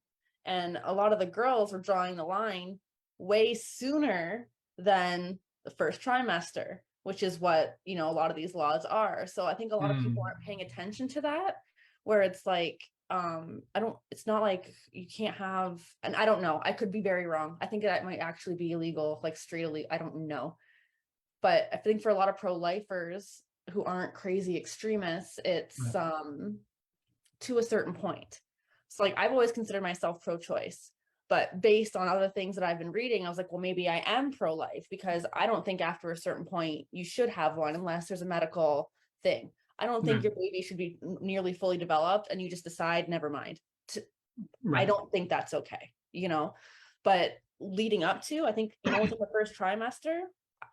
And a lot of the girls were drawing the line way sooner than the first trimester, which is what, you know, a lot of these laws are. So I think a lot of people aren't paying attention to that, where it's like, it's not like you can't have, and I don't know, I could be very wrong. I think that might actually be illegal, like straight illegal. I don't know. But I think for a lot of pro-lifers who aren't crazy extremists, it's to a certain point. So like I've always considered myself pro-choice, but based on other things that I've been reading, I was like, well, maybe I am pro-life, because I don't think after a certain point you should have one unless there's a medical thing. I don't think your baby should be nearly fully developed and you just decide, never mind. I don't think that's okay, you know, but leading up to, I think, you know, within the first trimester,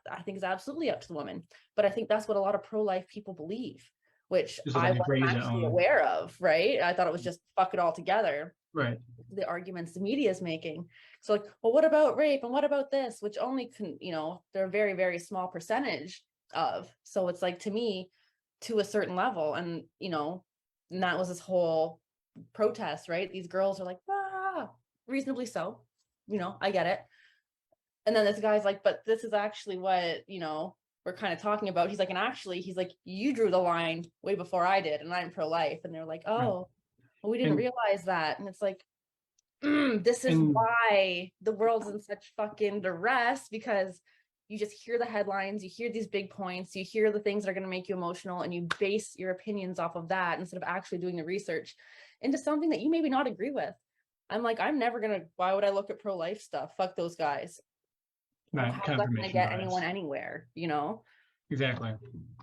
I think is absolutely up to the woman. But I think that's what a lot of pro-life people believe, which I wasn't actually aware of, right? I thought it was just fuck it all together. Right. The arguments the media is making. So like, well, what about rape? And what about this? Which only can, you know, they're a very, very small percentage of. So it's like, to me, to a certain level. And, you know, and that was this whole protest, right? These girls are like, reasonably so, you know, I get it. And then this guy's like, but this is actually what, you know, we're kind of talking about. He's like, and actually, he's like, you drew the line way before I did, and I'm pro-life. And they're like, oh, well, we didn't realize that. And it's like, this is why the world's in such fucking duress, because you just hear the headlines, you hear these big points, you hear the things that are going to make you emotional, and you base your opinions off of that instead of actually doing the research into something that you maybe not agree with. I'm like, I'm never going to, why would I look at pro-life stuff? Fuck those guys. How's that going to get anyone anywhere, you know? Exactly.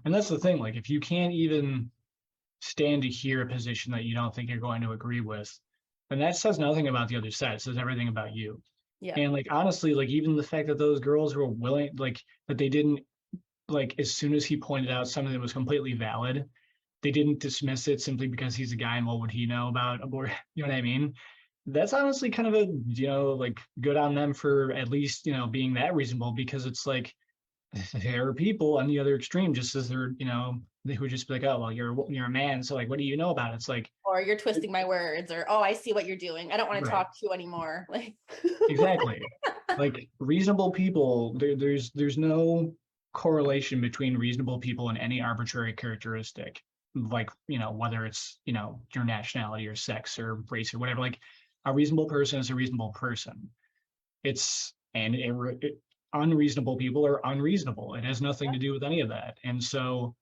And that's the thing, like, if you can't even stand to hear a position that you don't think you're going to agree with, then that says nothing about the other side. It says everything about you. Yeah. And like, honestly, like, even the fact that those girls were willing, like, that they didn't, like, as soon as he pointed out something that was completely valid, they didn't dismiss it simply because he's a guy and what would he know about abortion? You know what I mean? That's honestly kind of a, you know, like, good on them for at least, you know, being that reasonable, because it's like, there are people on the other extreme, just as they're, you know, they would just be like, oh, well, you're a man, so like, what do you know about it? It's like, or you're twisting my words, or, oh, I see what you're doing, I don't want to talk to you anymore. Like, exactly. Like, reasonable people, there's no correlation between reasonable people and any arbitrary characteristic, like, you know, whether it's, you know, your nationality or sex or race or whatever. Like, a reasonable person is a reasonable person. Unreasonable people are unreasonable. It has nothing to do with any of that. And so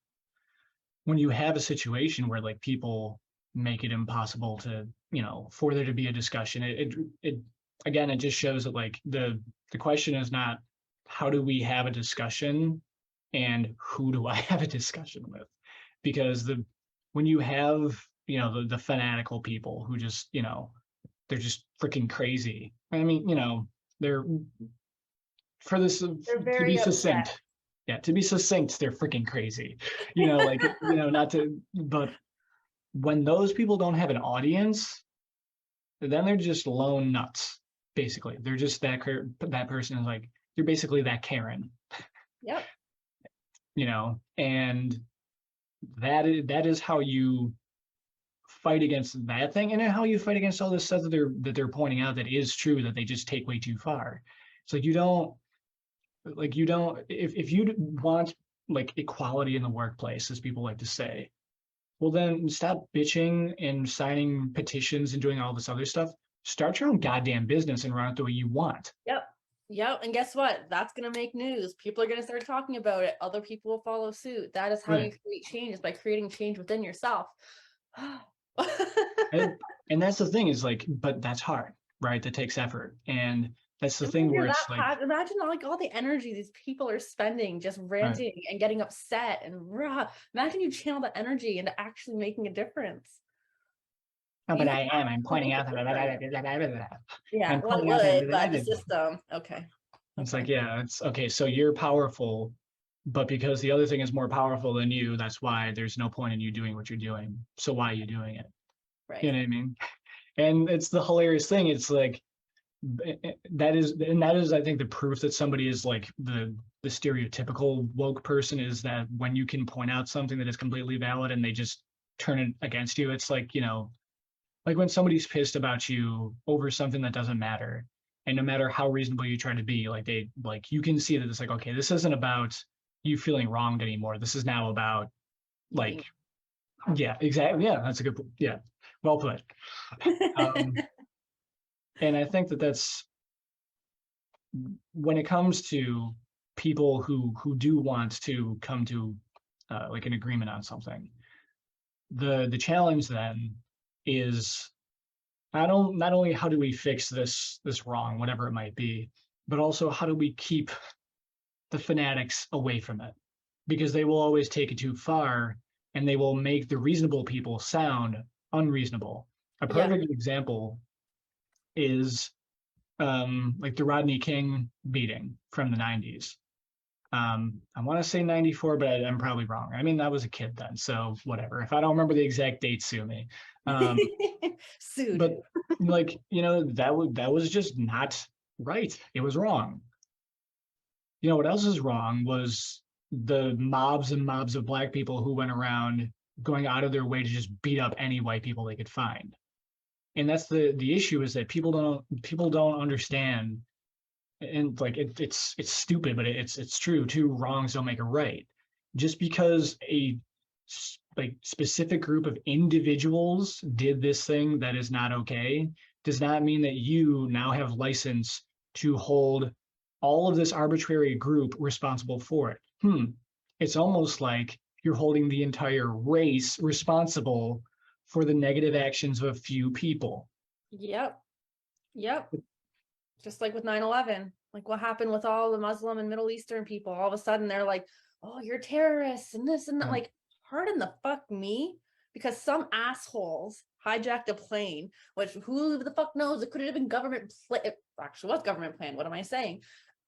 when you have a situation where like people make it impossible to, you know, for there to be a discussion, it again, it just shows that like the question is not how do we have a discussion and who do I have a discussion with? Because when you have, you know, the fanatical people who just, you know, they're just freaking crazy. I mean, you know, they're be succinct. Yeah, to be succinct, they're freaking crazy. You know, like, you know, but when those people don't have an audience, then they're just lone nuts, basically. They're just that person is like, you're basically that Karen. Yep. You know, and that is how you fight against that thing, and how you fight against all this stuff that they're pointing out that is true, that they just take way too far. It's like, you don't, if you want like equality in the workplace, as people like to say, well, then stop bitching and signing petitions and doing all this other stuff. Start your own goddamn business and run it the way you want. Yep. And guess what? That's going to make news. People are going to start talking about it. Other people will follow suit. That is how you create change, is by creating change within yourself. and that's the thing, is like, but that's hard, right? That takes effort. And that's the thing where it's like, imagine like all the energy these people are spending just ranting and getting upset and imagine you channel that energy into actually making a difference. No, but I'm pointing out yeah, well, it would, but the system, okay. It's like, yeah, it's okay, so you're powerful, but because the other thing is more powerful than you, that's why there's no point in you doing what you're doing. So why are you doing it? Right. You know what I mean? And it's the hilarious thing. It's like, that is, I think, the proof that somebody is like the stereotypical woke person, is that when you can point out something that is completely valid and they just turn it against you. It's like, you know, like when somebody's pissed about you over something that doesn't matter, And no matter how reasonable you try to be, like you can see that it's like, okay, this isn't about you feeling wronged anymore. This is now about You being like, yeah, exactly. Yeah, that's a good, yeah, well put. Um, and I think that that's when it comes to people who do want to come to like an agreement on something. The challenge then is not only how do we fix this wrong, whatever it might be, but also how do we keep the fanatics away from it, because they will always take it too far and they will make the reasonable people sound unreasonable. A yeah. perfect example is like the Rodney King beating from the 90s. I want to say 94, but I'm probably wrong. I mean, I was a kid then, so whatever. If I don't remember the exact date, sue me. Sued. But like, you know, that was just not right. It was wrong. You know what else is wrong was the mobs and mobs of black people who went around going out of their way to just beat up any white people they could find. And that's the issue, is that people don't understand. And like it's stupid, but it's true. Two wrongs don't make a right. Just because a like specific group of individuals did this thing that is not okay does not mean that you now have license to hold all of this arbitrary group responsible for it. It's almost like you're holding the entire race responsible for the negative actions of a few people. Yep. Yep. Just like with 9/11, like what happened with all the Muslim and Middle Eastern people? All of a sudden they're like, oh, you're terrorists and this and that. Like, pardon the fuck me, because some assholes hijacked a plane, which who the fuck knows? It could have been government. It actually was government planned. What am I saying?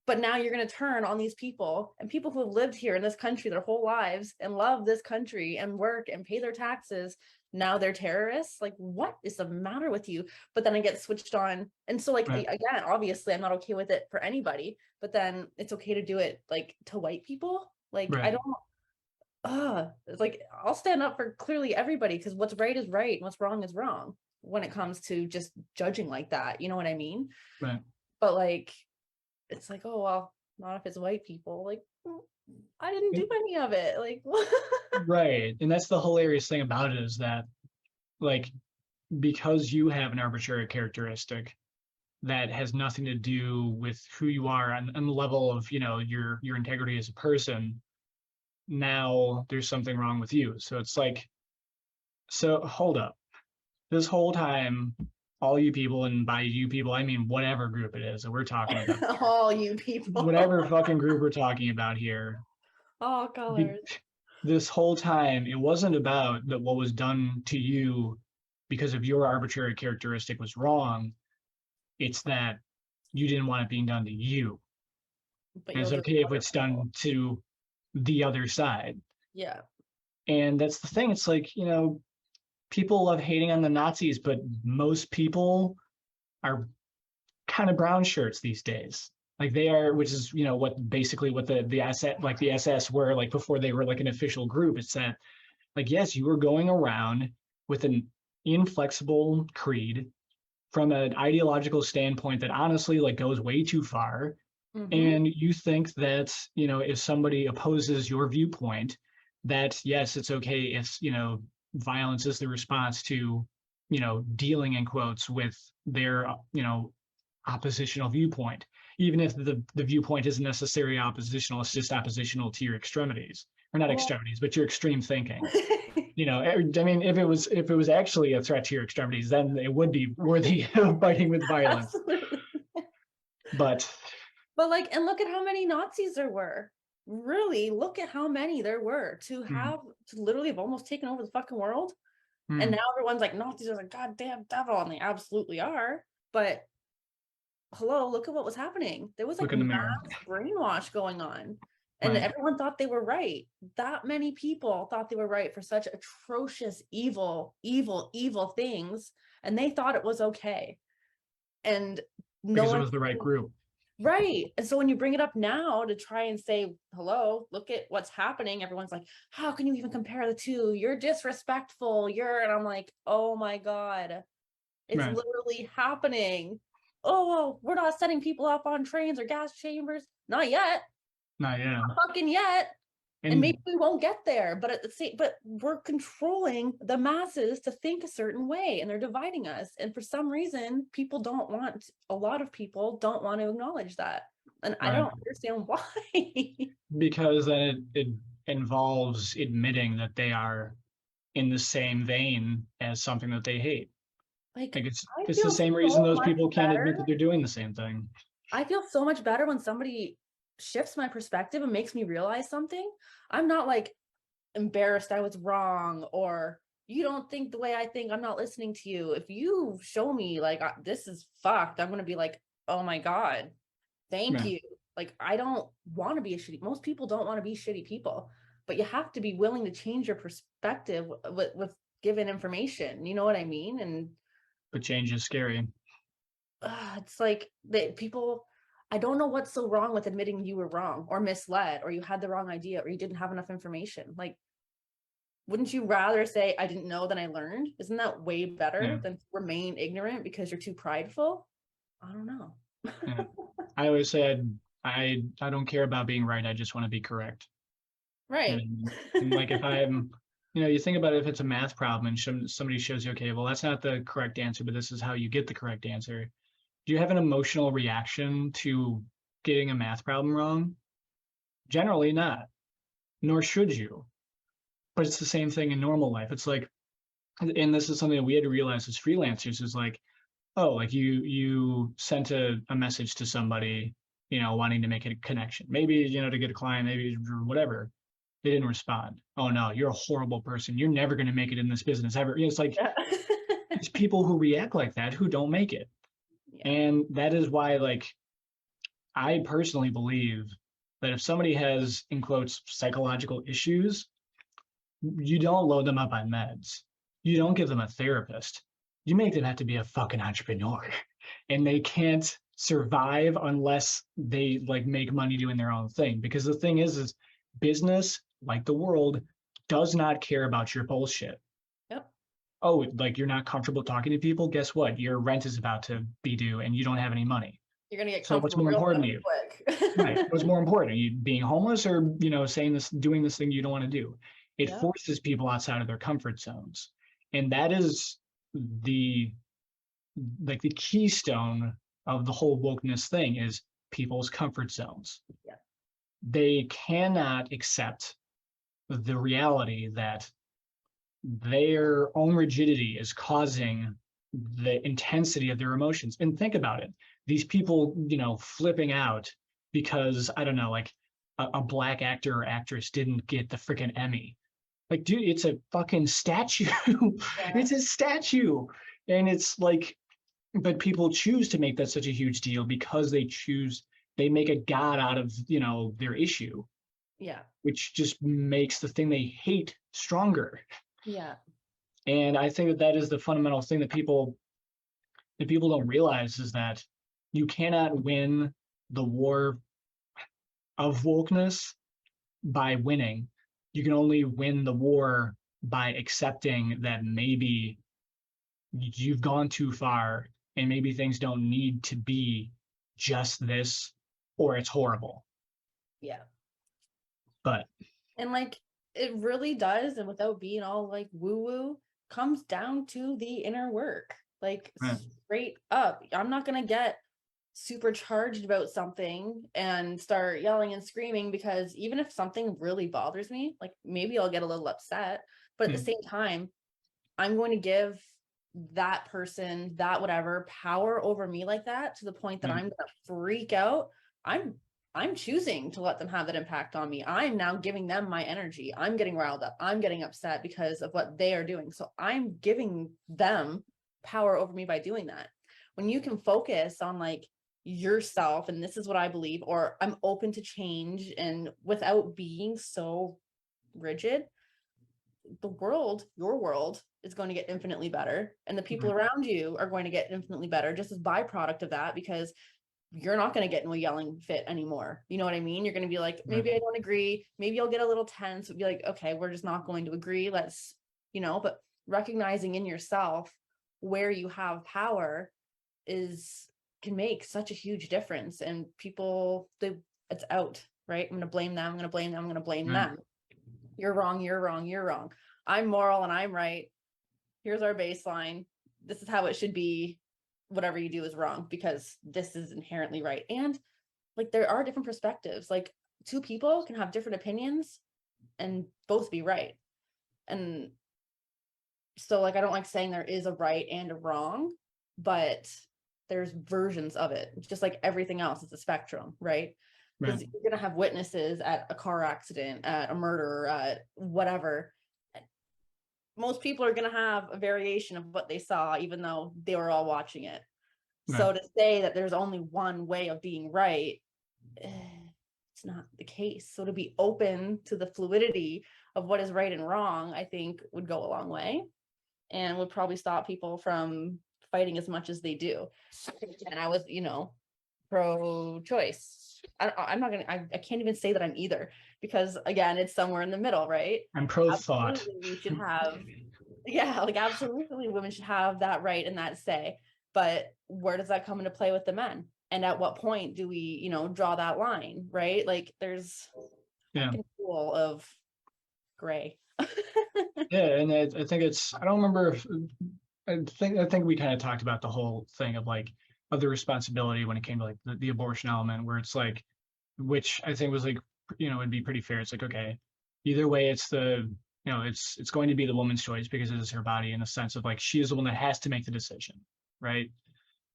But now you're going to turn on these people, and people who have lived here in this country their whole lives and love this country and work and pay their taxes. Now they're terrorists. Like, what is the matter with you? But then I get switched on. And so, like, Right. again, obviously I'm not okay with it for anybody, but then it's okay to do it like to white people. Like, I Right. don't, it's like I'll stand up for clearly everybody, because what's right is right and what's wrong is wrong when it comes to just judging like that. You know what I mean? Right. But like, it's like, oh, well, not if it's white people. Like, I didn't do any of it. Like, Right. And that's the hilarious thing about it, is that like because you have an arbitrary characteristic that has nothing to do with who you are on the level of, you know, your integrity as a person, now there's something wrong with you. So it's like, so hold up. This whole time, all you people, and by you people, I mean whatever group it is that we're talking about here, all you people, whatever fucking group we're talking about here, all colors. this whole time, it wasn't about that what was done to you because of your arbitrary characteristic was wrong. It's that you didn't want it being done to you. But And you'll it's do it okay to if other it's people. done to the other side. Yeah. And that's the thing. It's like, you know, people love hating on the Nazis, but most people are kind of brown shirts these days. Like they are, which is, you know, what basically what the SS, like the SS were like before they were like an official group. It's that, like, yes, you were going around with an inflexible creed from an ideological standpoint that honestly like goes way too far. Mm-hmm. And you think that, you know, if somebody opposes your viewpoint, that yes, it's okay if, you know, violence is the response to, you know, dealing in quotes with their, you know, oppositional viewpoint, even if the viewpoint isn't necessarily oppositional, it's just oppositional to your extremities, or not Well, extremities, but your extreme thinking. You know, I mean, if it was actually a threat to your extremities, then it would be worthy of fighting with violence. absolutely. But But like, and look at how many Nazis there were. Really, look at how many there were to mm, have to literally have almost taken over the fucking world. And mm, now everyone's like, Nazis are the goddamn devil, and they absolutely are. But hello, look at what was happening. There was look like in the mass mirror. brainwash going on. And Right. everyone thought they were right. That many people thought they were right for such atrocious, evil, evil, evil things. And they thought it was okay. And no Because it one, was the right group. right. And so when you bring it up now to try and say, hello, look at what's happening, everyone's like, how can you even compare the two? You're disrespectful. And I'm like, oh my God, it's Right. literally happening. oh, well, we're not setting people up on trains or gas chambers. Not yet. Not yet. Not fucking yet. And maybe we won't get there, but at the same, but we're controlling the masses to think a certain way, and they're dividing us. And for some reason, a lot of people don't want to acknowledge that. And I don't understand why. Because then it involves admitting that they are in the same vein as something that they hate. Like it's the same reason those people can't admit that they're doing the same thing. I feel so much better when somebody shifts my perspective and makes me realize something. I'm not like embarrassed I was wrong, or you don't think the way I think, I'm not listening to you. If you show me like this is fucked, I'm going to be like, oh my God, thank you. Like, I don't want to be most people don't want to be shitty people, but you have to be willing to change your perspective with given information. You know what I mean? But change is scary. It's like people, I don't know what's so wrong with admitting you were wrong or misled, or you had the wrong idea, or you didn't have enough information. Like, wouldn't you rather say, I didn't know, than I learned? Isn't that way better than remain ignorant because you're too prideful? I don't know. I always say I don't care about being right. I just want to be correct. Right. And like if I'm, you think about it, if it's a math problem and somebody shows you, okay, well, that's not the correct answer, but this is how you get the correct answer. Do you have an emotional reaction to getting a math problem wrong? Generally not, nor should you. But it's the same thing in normal life. It's like, and this is something that we had to realize as freelancers, is like, oh, like you sent a message to somebody, wanting to make a connection, maybe, to get a client, maybe or whatever. They didn't respond. Oh no, you're a horrible person. You're never going to make it in this business ever. It's like, it's people who react like that who don't make it. Yeah. And that is why, like, I personally believe that if somebody has, in quotes, psychological issues, you don't load them up on meds. You don't give them a therapist. You make them have to be a fucking entrepreneur. And they can't survive unless they like make money doing their own thing. Because the thing is business, like the world, does not care about your bullshit. Yep. Oh, like you're not comfortable talking to people? Guess what? Your rent is about to be due and you don't have any money. You're gonna get so what's more important to you? Quick. Right. What's more important? Are you being homeless or, saying this, doing this thing you don't want to do? It forces people outside of their comfort zones. And that is the keystone of the whole wokeness thing is people's comfort zones. Yeah. They cannot accept the reality that their own rigidity is causing the intensity of their emotions. And think about it. These people, flipping out because, I don't know, like a black actor or actress didn't get the freaking Emmy. Like, dude, it's a fucking statue. It's a statue. And it's like, but people choose to make that such a huge deal because they make a god out of, their issue. Yeah. Which just makes the thing they hate stronger. Yeah. And I think that is the fundamental thing that people don't realize, is that you cannot win the war of wokeness by winning. You can only win the war by accepting that maybe you've gone too far and maybe things don't need to be just this, or it's horrible. Yeah. And like, it really does, and without being all like woo-woo, comes down to the inner work. Like, straight up, I'm not gonna get supercharged about something and start yelling and screaming, because even if something really bothers me, like maybe I'll get a little upset, but at the same time, I'm going to give that person, that whatever, power over me like that, to the point that I'm gonna freak out. I'm choosing to let them have that impact on me. I'm now giving them my energy. I'm getting riled up. I'm getting upset because of what they are doing. So I'm giving them power over me by doing that. When you can focus on like yourself, and this is what I believe, or I'm open to change, and without being so rigid, the world, your world, is going to get infinitely better. And the people around you are going to get infinitely better, just as byproduct of that, because you're not going to get in a yelling fit anymore. You know what I mean? You're going to be like, maybe I don't agree. Maybe I'll get a little tense. Be like, okay, we're just not going to agree. Let's, but recognizing in yourself where you have power is can make such a huge difference, and people, it's out, right? I'm going to blame them. I'm going to blame them. I'm going to blame Right. them. You're wrong. You're wrong. You're wrong. I'm moral and I'm right. Here's our baseline. This is how it should be. Whatever you do is wrong because this is inherently right. And like, there are different perspectives. Like, two people can have different opinions and both be right. And so, like, I don't like saying there is a right and a wrong, but there's versions of it. It's just like everything else, it's a spectrum, right? Because you're going to have witnesses at a car accident, at a murder, at whatever. Most people are going to have a variation of what they saw, even though they were all watching it. Right. So to say that there's only one way of being right, it's not the case. So to be open to the fluidity of what is right and wrong, I think would go a long way and would probably stop people from fighting as much as they do. And I was, pro-choice. I'm not gonna, I can't even say that I'm either, because again, it's somewhere in the middle, right? I'm pro-thought. Absolutely, we should have, like absolutely women should have that right and that say, but where does that come into play with the men? And at what point do we, draw that line, right? Like, there's a pool of gray. Yeah, and I think I don't remember if, I think we kind of talked about the whole thing of like, of the responsibility when it came to like the abortion element, where it's like, which I think was like, it'd be pretty fair. It's like, okay, either way, it's it's going to be the woman's choice because it is her body, in a sense of like, she is the one that has to make the decision, right?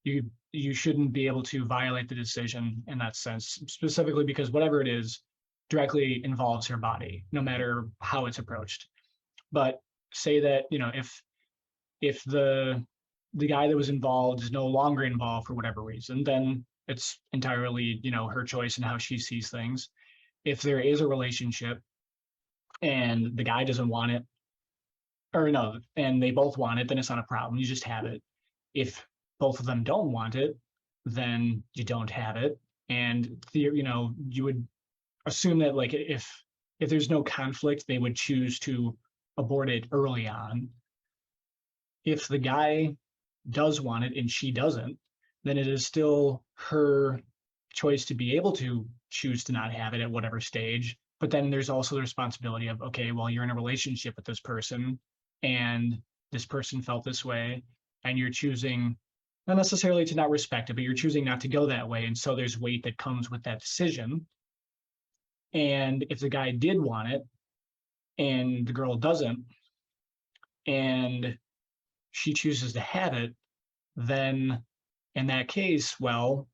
You shouldn't be able to violate the decision in that sense, specifically because whatever it is directly involves her body, no matter how it's approached. But say that, if the guy that was involved is no longer involved for whatever reason, then it's entirely, her choice and how she sees things. If there is a relationship and the guy doesn't want it, or no, and they both want it, then it's not a problem. You just have it. If both of them don't want it, then you don't have it. And you would assume that like if there's no conflict, they would choose to abort it early on. If the guy does want it and she doesn't, then it is still her choice to be able to choose to not have it at whatever stage. But then there's also the responsibility of, okay, well, you're in a relationship with this person and this person felt this way, and you're choosing not necessarily to not respect it, but you're choosing not to go that way. And so there's weight that comes with that decision. And if the guy did want it and the girl doesn't, and she chooses to have it, then in that case, well,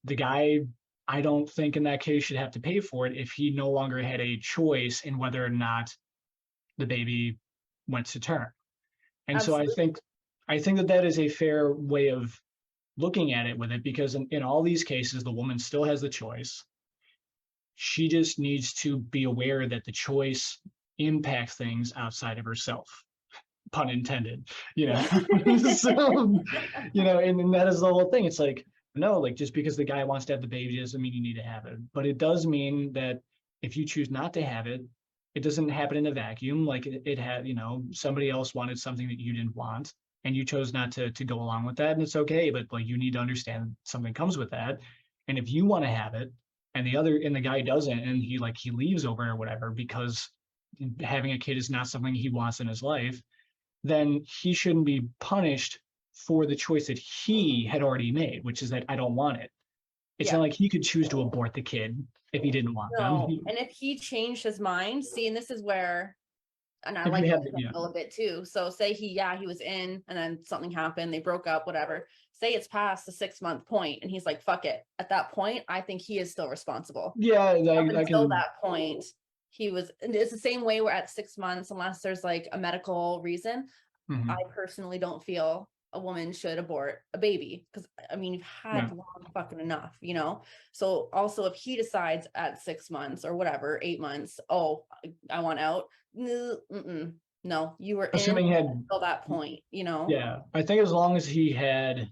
the guy, I don't think in that case should have to pay for it if he no longer had a choice in whether or not the baby went to term. And Absolutely. So I think that is a fair way of looking at it with it, because in all these cases, the woman still has the choice. She just needs to be aware that the choice impacts things outside of herself. Pun intended, so, and that is the whole thing. It's like, no, like, just because the guy wants to have the baby doesn't mean you need to have it. But it does mean that if you choose not to have it, it doesn't happen in a vacuum. Like it had, somebody else wanted something that you didn't want, and you chose not to go along with that. And it's okay, but like, you need to understand something comes with that. And if you want to have it and the guy doesn't, and he leaves over or whatever, because having a kid is not something he wants in his life, then he shouldn't be punished for the choice that he had already made, which is that I don't want it. It's not like he could choose to abort the kid if he didn't want them. And if he changed his mind, see, and this is where, and I like that a little bit too. So say he was in, and then something happened, they broke up, whatever. Say it's past the 6-month point, and he's like, fuck it. At that point, I think he is still responsible. Yeah, until that point, he was. It's the same way we're at 6 months, unless there's like a medical reason. Mm-hmm. I personally don't feel a woman should abort a baby, because I mean, you've had long fucking enough, So also, if he decides at 6 months or whatever, 8 months, oh, I want out. No, you were assuming in until that point, Yeah, I think as long as he had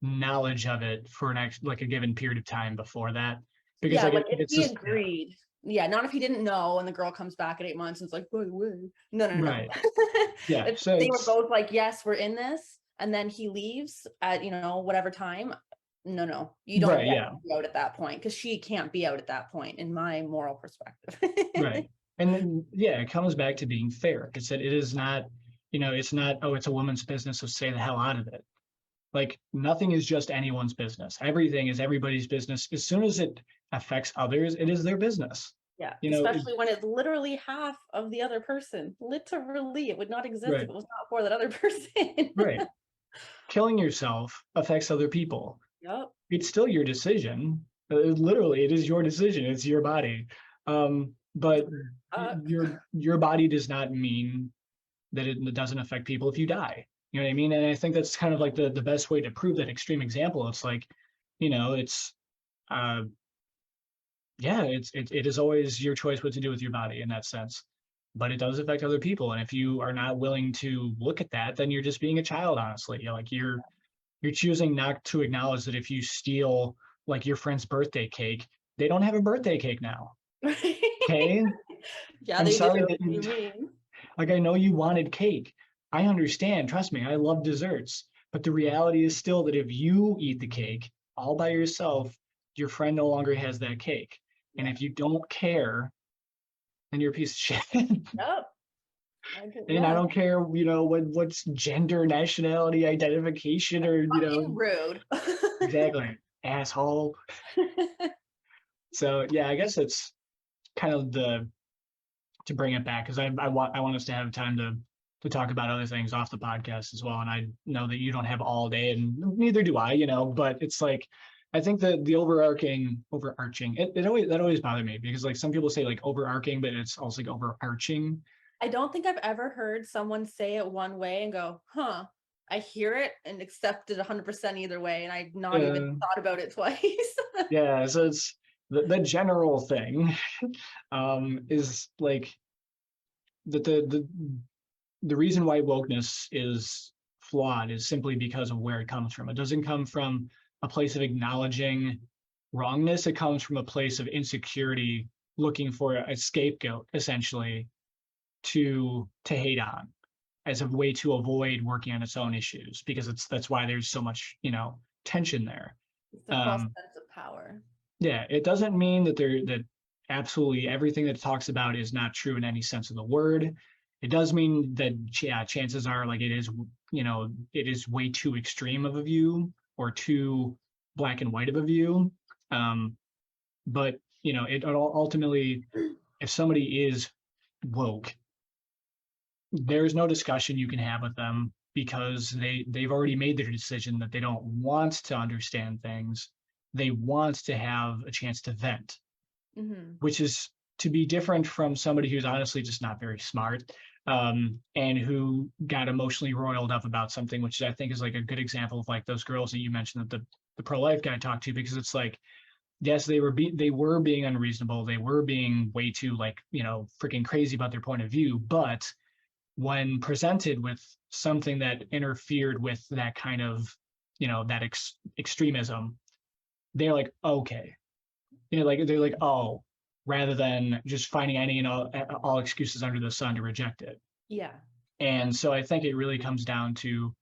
knowledge of it for a given period of time before that, because if he agreed. Yeah, not if he didn't know and the girl comes back at 8 months and it's like, by the way. No. Right. Yeah. If they were both like, yes, we're in this, and then he leaves at, whatever time. No, you don't Right, get yeah. to be out at that point, because she can't be out at that point in my moral perspective. Right. And then, yeah, it comes back to being fair. It's that it is not, it's not, oh, it's a woman's business, so stay the hell out of it. Like nothing is just anyone's business. Everything is everybody's business. As soon as it affects others, it is their business. Yeah, You know, especially when it's literally half of the other person. Literally, it would not exist if right, it was not for that other person. right. Killing yourself affects other people. Yep. It's still your decision. Literally, it is your decision. It's your body. But your body does not mean that it doesn't affect people if you die. You know what I mean? And I think that's kind of like the best way to prove that extreme example. It's like, it's yeah, it is always your choice what to do with your body in that sense. But it does affect other people. And if you are not willing to look at that, then you're just being a child, honestly. Like you're choosing not to acknowledge that if you steal like your friend's birthday cake, they don't have a birthday cake now. Okay. Yeah, I'm they sorry do. that What do you mean? like I know you wanted cake. I understand, trust me, I love desserts. But the reality is still that if you eat the cake all by yourself, your friend no longer has that cake. And if you don't care, then you're a piece of shit. Yep. And I don't care, what's gender, nationality, identification, or Fucking rude. exactly, asshole. So yeah, I guess it's kind of to bring it back because I want us to have time to talk about other things off the podcast as well. And I know that you don't have all day, and neither do I, but it's like I think that the overarching that always bothered me because like some people say like overarching, but it's also like overarching. I don't think I've ever heard someone say it one way and go, huh, I hear it and accept it 100% either way. And I've not even thought about it twice. Yeah, so it's the general thing is like the reason why wokeness is flawed is simply because of where it comes from. It doesn't come from a place of acknowledging wrongness. It comes from a place of insecurity, looking for a scapegoat, essentially, to hate on as a way to avoid working on its own issues, because that's why there's so much, tension there. It's a false sense of power. Yeah, it doesn't mean that absolutely everything that it talks about is not true in any sense of the word. It does mean that chances are like it is way too extreme of a view or too black and white of a view. But it ultimately, if somebody is woke, there's no discussion you can have with them because they've already made their decision that they don't want to understand things. They want to have a chance to vent, which is to be different from somebody who's honestly just not very smart, and who got emotionally roiled up about something, which I think is like a good example of like those girls that you mentioned that the pro-life guy talked to, because it's like, yes, they were being unreasonable. They were being way too like, freaking crazy about their point of view. But when presented with something that interfered with that kind of, that extremism, they're like, okay, they're like, oh, rather than just finding any and all excuses under the sun to reject it. Yeah. And so I think it really comes down to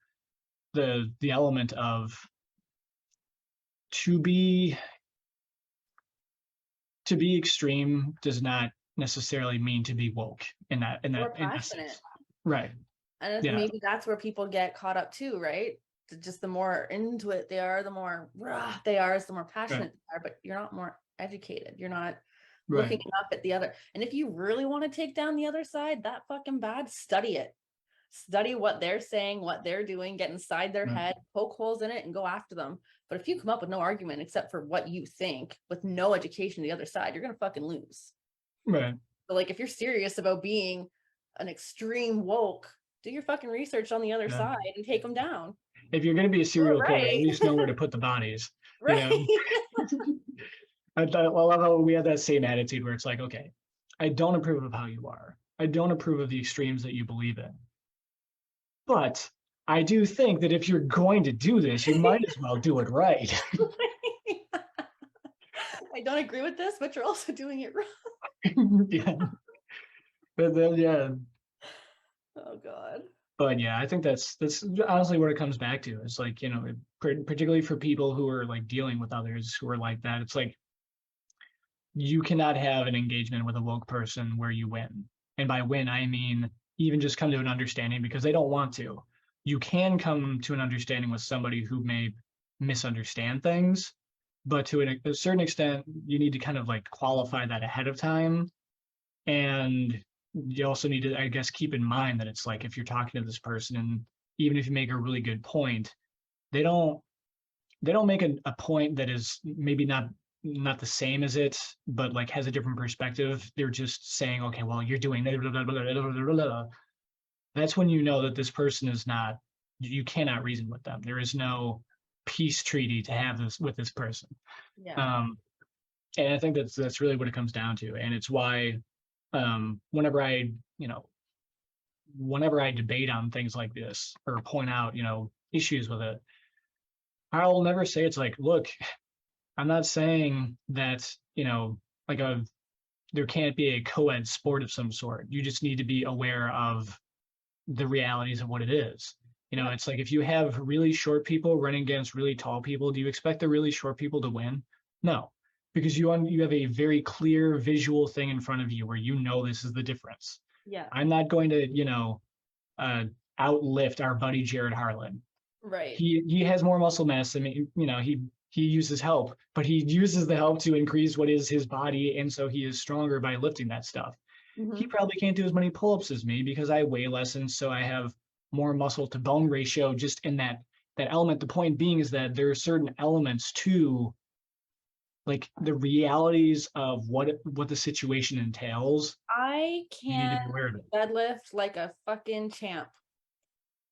the element of to be extreme does not necessarily mean to be woke in that Passionate. Right. And maybe that's where people get caught up too, right? Just the more into it they are, the more they are, the more passionate they are, but you're not more educated. You're not looking up at the other. And if you really want to take down the other side that fucking bad, study it. Study what they're saying, what they're doing, get inside their head, poke holes in it and go after them. But if you come up with no argument except for what you think with no education to the other side, you're going to fucking lose. Right. So like if you're serious about being an extreme woke, do your fucking research on the other side and take them down. If you're going to be a serial killer, at least know where to put the bodies. Right. I love how we have that same attitude where it's like, okay, I don't approve of how you are. I don't approve of the extremes that you believe in. But I do think that if you're going to do this, you might as well do it right. I don't agree with this, but you're also doing it wrong. Yeah. But then, yeah. Oh God. But yeah, I think that's honestly what it comes back to. It's like, particularly for people who are like dealing with others who are like that, it's like you cannot have an engagement with a woke person where you win. And by win, I mean even just come to an understanding because they don't want to. You can come to an understanding with somebody who may misunderstand things, but to a certain extent, you need to kind of like qualify that ahead of time. And you also need to, I guess, keep in mind that it's like if you're talking to this person and even if you make a really good point, they don't make a point that is maybe not the same as it, but like has a different perspective. They're just saying, okay, well, you're doing blah, blah, blah, blah, blah, blah. That's when you know that this person is not, you cannot reason with them. There is no peace treaty to have this with this person. Yeah. Um, and I think that's really what it comes down to. And it's why whenever I debate on things like this or point out, issues with it, I'll never say it's like, look, I'm not saying that, like there can't be a co-ed sport of some sort. You just need to be aware of the realities of what it is. Yeah. It's like if you have really short people running against really tall people, do you expect the really short people to win? No, because you have a very clear visual thing in front of you where this is the difference. Yeah. I'm not going to, outlift our buddy Jared Harlan. Right. He has more muscle mass than me. He uses help, but he uses the help to increase what is his body, and so he is stronger by lifting that stuff. He probably can't do as many pull-ups as me because I weigh less, and so I have more muscle to bone ratio just in that element. The point being is that there are certain elements to like the realities of what the situation entails. I You need to can be aware of it. deadlift like a fucking champ.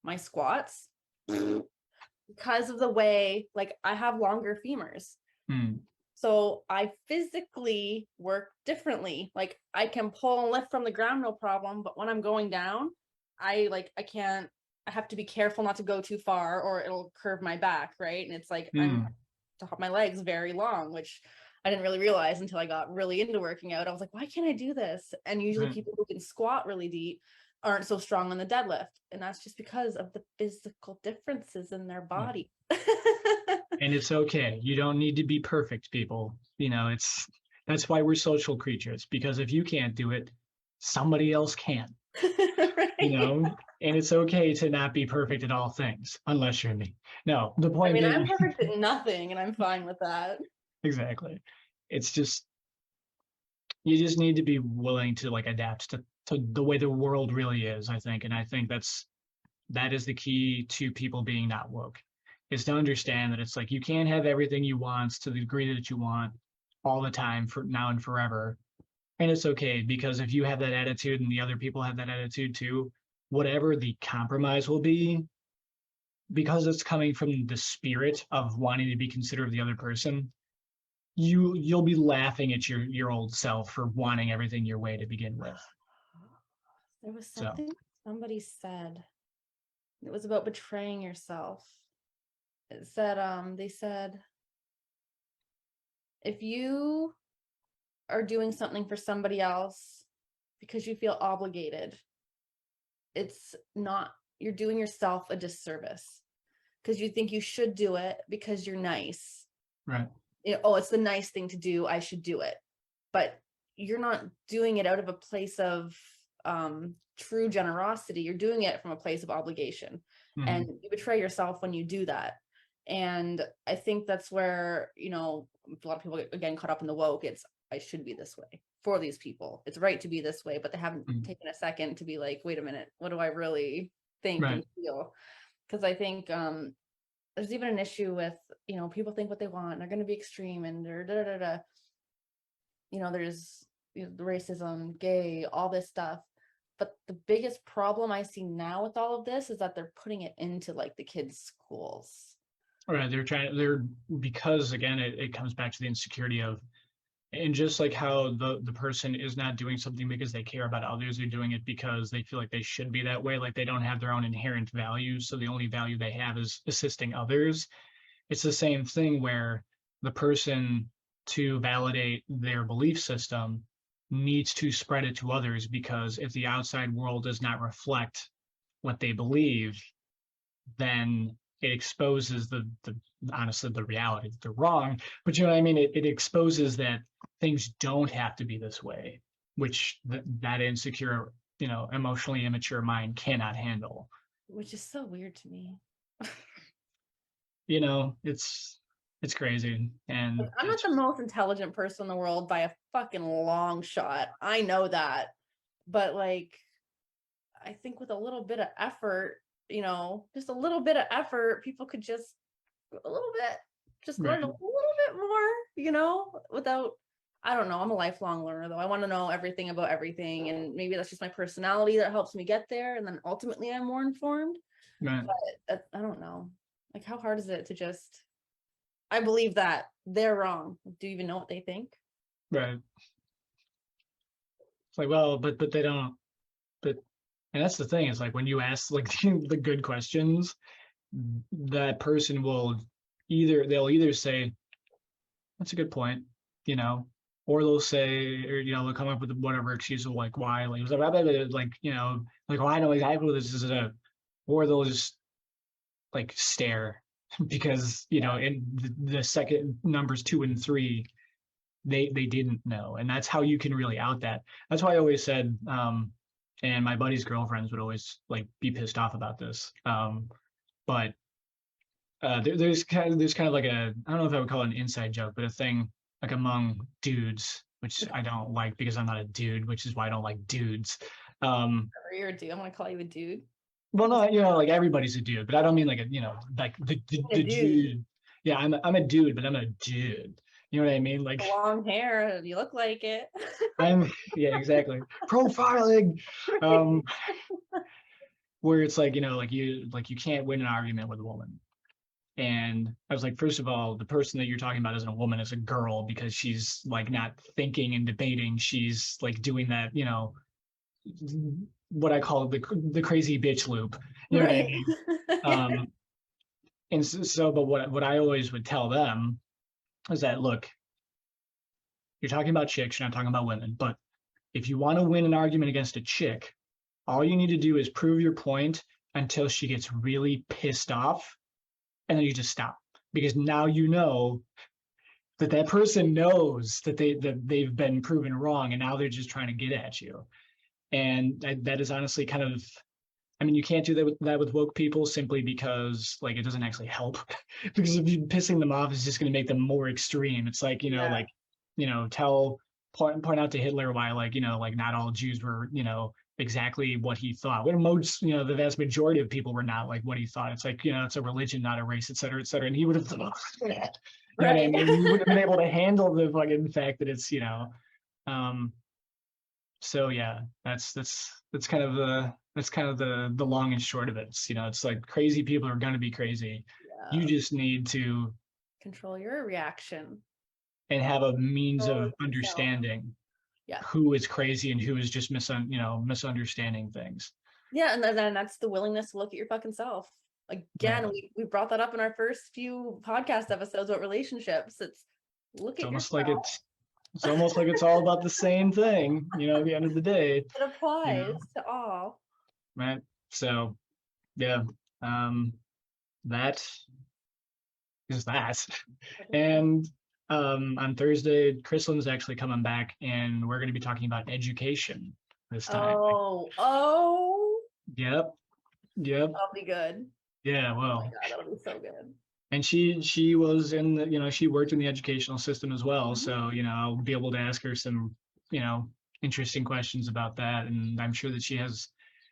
My squats, because of the way, like, I have longer femurs. So I physically work differently. Like I can pull and lift from the ground, no problem. But when I'm going down, I have to be careful not to go too far or it'll curve my back, right? And it's like I'm to have my legs very long, which I didn't really realize until I got really into working out. I was like, why can't I do this? And usually people who can squat really deep aren't so strong on the deadlift. And that's just because of the physical differences in their body. And it's okay. You don't need to be perfect, people. That's why we're social creatures, because if you can't do it, somebody else can. Right? And it's okay to not be perfect at all things, unless you're me. No, the point being, I'm perfect at nothing and I'm fine with that. Exactly. It's just, you just need to be willing to like adapt to the way the world really is, I think. And I think that is the key to people being not woke, is to understand that it's like you can't have everything you want to the degree that you want all the time for now and forever. And it's okay, because if you have that attitude and the other people have that attitude too, whatever the compromise will be, because it's coming from the spirit of wanting to be considerate of the other person, you'll be laughing at your old self for wanting everything your way to begin with. There was something somebody said. It was about betraying yourself. It said, they said, if you are doing something for somebody else because you feel obligated, it's not, you're doing yourself a disservice because you think you should do it because you're nice. Right. Oh, it's the nice thing to do, I should do it. But you're not doing it out of a place of true generosity. You're doing it from a place of obligation. And you betray yourself when you do that. And I think that's where, a lot of people get, again, caught up in the woke. It's, I should be this way for these people. It's right to be this way, but they haven't taken a second to be like, wait a minute, what do I really think and feel? Because I think there's even an issue with, people think what they want and they're going to be extreme and there's the racism, gay, all this stuff. But the biggest problem I see now with all of this is that they're putting it into like the kids' schools. Right. Because again, it comes back to the insecurity of, and just like how the person is not doing something because they care about others, they're doing it because they feel like they should be that way. Like they don't have their own inherent values. So the only value they have is assisting others. It's the same thing where the person, to validate their belief system, needs to spread it to others, because if the outside world does not reflect what they believe, then it exposes the honestly the reality that they're wrong. But you know what I mean? It exposes that things don't have to be this way, which that insecure, emotionally immature mind cannot handle. Which is so weird to me. It's crazy. And I'm not the most intelligent person in the world by a fucking long shot. I know that. But like, I think with a little bit of effort, just a little bit of effort, people could just a little bit, just learn a right, little bit more, without, I don't know. I'm a lifelong learner though. I want to know everything about everything. And maybe that's just my personality that helps me get there. And then ultimately I'm more informed. right, But I don't know. Like, how hard is it to just, I believe that they're wrong. Do you even know what they think? right. It's like, well, but they don't. But and that's the thing. Is like when you ask like the good questions, that person will they'll either say that's a good point, you know, or they'll say, or they'll come up with whatever excuse of like why, like like, oh, I know exactly what this is, or they'll just like stare because in the second numbers 2 and 3, they didn't know, and that's how you can really out that. That's why I always said, and my buddy's girlfriends would always like be pissed off about this, but there's kind of like I don't know if I would call it an inside joke, but a thing like among dudes, which I don't like because I'm not a dude, which is why I don't like dudes. You're a dude. I'm gonna call you a dude. Well, no, like everybody's a dude, but I don't mean like like the Dude. dude. Yeah, I'm a dude, but I'm a dude. You know what I mean? Like Long hair. You look like it. yeah, exactly. Profiling. Um, where it's like, like you can't win an argument with a woman. And I was like, first of all, the person that you're talking about isn't a woman, it's a girl, because she's like not thinking and debating. She's like doing that, what I call the crazy bitch loop. You know what I Right. mean? And so, but what I always would tell them is that, look, you're talking about chicks, you're not talking about women. But if you want to win an argument against a chick, all you need to do is prove your point until she gets really pissed off, and then you just stop, because now you know that person knows that they've been proven wrong, and now they're just trying to get at you. And that is honestly kind of, I mean, you can't do that with woke people, simply because like it doesn't actually help. Because if you're pissing them off, it's just going to make them more extreme. It's like, Yeah. like, point out to Hitler why, like, like not all Jews were, exactly what he thought. When most, the vast majority of people were not like what he thought. It's like, it's a religion, not a race, et cetera, et cetera. And he would have thought that. You know what I Right. mean? He would have been able to handle the fucking fact that it's, so yeah, that's kind of the long and short of it. It's like crazy people are gonna be crazy. You just need to Control your reaction. and have a means Control of yourself. understanding Yeah. who is crazy and who is just misunderstanding things. Yeah, and then that's the willingness to look at your fucking self. Again, Right. we brought that up in our first few podcast episodes about relationships. It's look It's at almost yourself. like it's almost like it's all about the same thing, at the end of the day. It applies to all. Right. So yeah. That is that. And on Thursday, Chrislin's actually coming back, and we're going to be talking about education this time. Oh. Yep. That'll be good. Yeah. Oh Well, my God, that'll be so good. and she was in she worked in the educational system as well. Mhm. So, I'll be able to ask her some, interesting questions about that. And I'm sure that she has.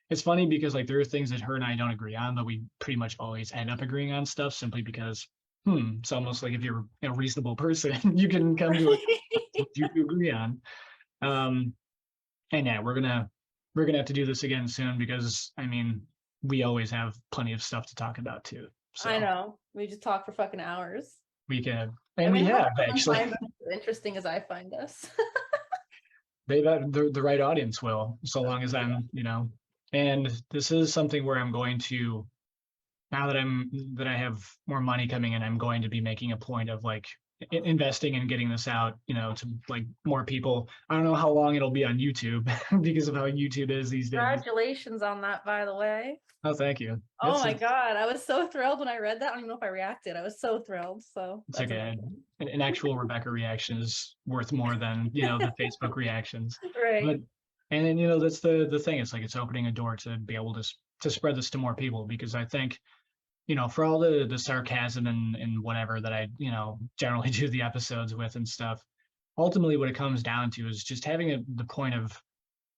It's funny because like there are things that her and I don't agree on, but we pretty much always end up agreeing on stuff, simply because it's almost like if you're a reasonable person, you can come to what you agree on. And yeah, we're gonna have to do this again soon, because I mean we always have plenty of stuff to talk about too. So I know. We just talk for fucking hours. we can, I and we mean, have hopefully actually. find us as interesting as I find us. They've the right audience will, so long as I'm, and this is something where I'm going to, now that I have more money coming in, I'm going to be making a point of like investing in getting this out, to like more people. I don't know how long it'll be on YouTube because of how YouTube is these days. Congratulations on that, by the way. Oh, thank you. Oh my God. I was so thrilled when I read that. I don't even know if I reacted. I was so thrilled. So It's that's like an actual Rebecca reaction is worth more than, the Facebook reactions. right. But, and then, that's the thing. It's like, it's opening a door to be able to spread this to more people, because I think, for all the sarcasm and whatever that I, generally do the episodes with and stuff, ultimately what it comes down to is just having the point of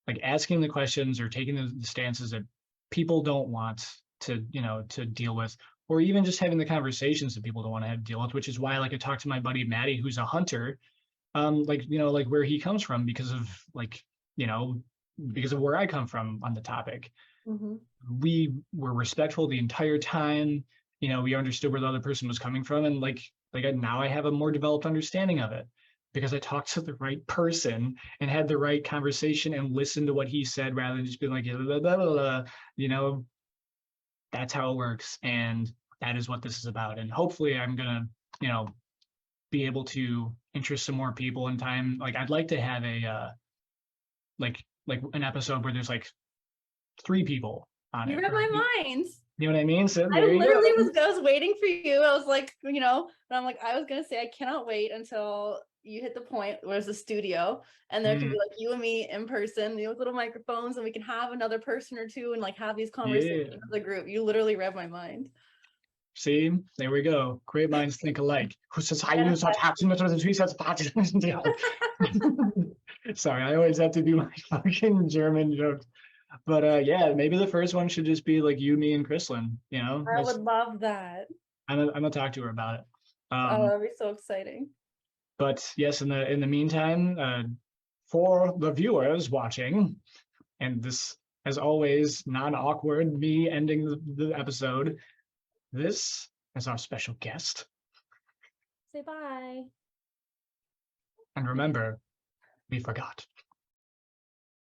like asking the questions or taking the stances that people don't want to deal with, or even just having the conversations that people don't want to have to deal with, which is why like I talked to my buddy Maddie, who's a hunter, like where he comes from, because of like, because of where I come from on the topic. Mm-hmm. We were respectful the entire time. We understood where the other person was coming from, and now I have a more developed understanding of it because I talked to the right person and had the right conversation and listened to what he said rather than just being like, blah, blah, blah, blah. That's how it works, and that is what this is about. And hopefully I'm gonna, be able to interest some more people in time. Like I'd like to have a like an episode where there's like 3 people on You it. read my mind. You know what I mean? So I there you literally go. was waiting for you. I was like, and I'm like, I was gonna say I cannot wait until you hit the point where it's a studio and there can be like you and me in person, with little microphones, and we can have another person or two and like have these conversations Yeah. with the group. You literally read my mind. See, there we go. Great minds think alike. Who says I use such happiness with the 3 sets of parties? Sorry, I always have to do my fucking German jokes. But yeah, maybe the first one should just be like you, me, and Chrislyn. I would love that. I'm gonna talk to her about it. Oh, that'd be so exciting. But yes, in the meantime, for the viewers watching, and this, as always, non-awkward, me ending the episode, this is our special guest. Say bye. And remember, we forgot.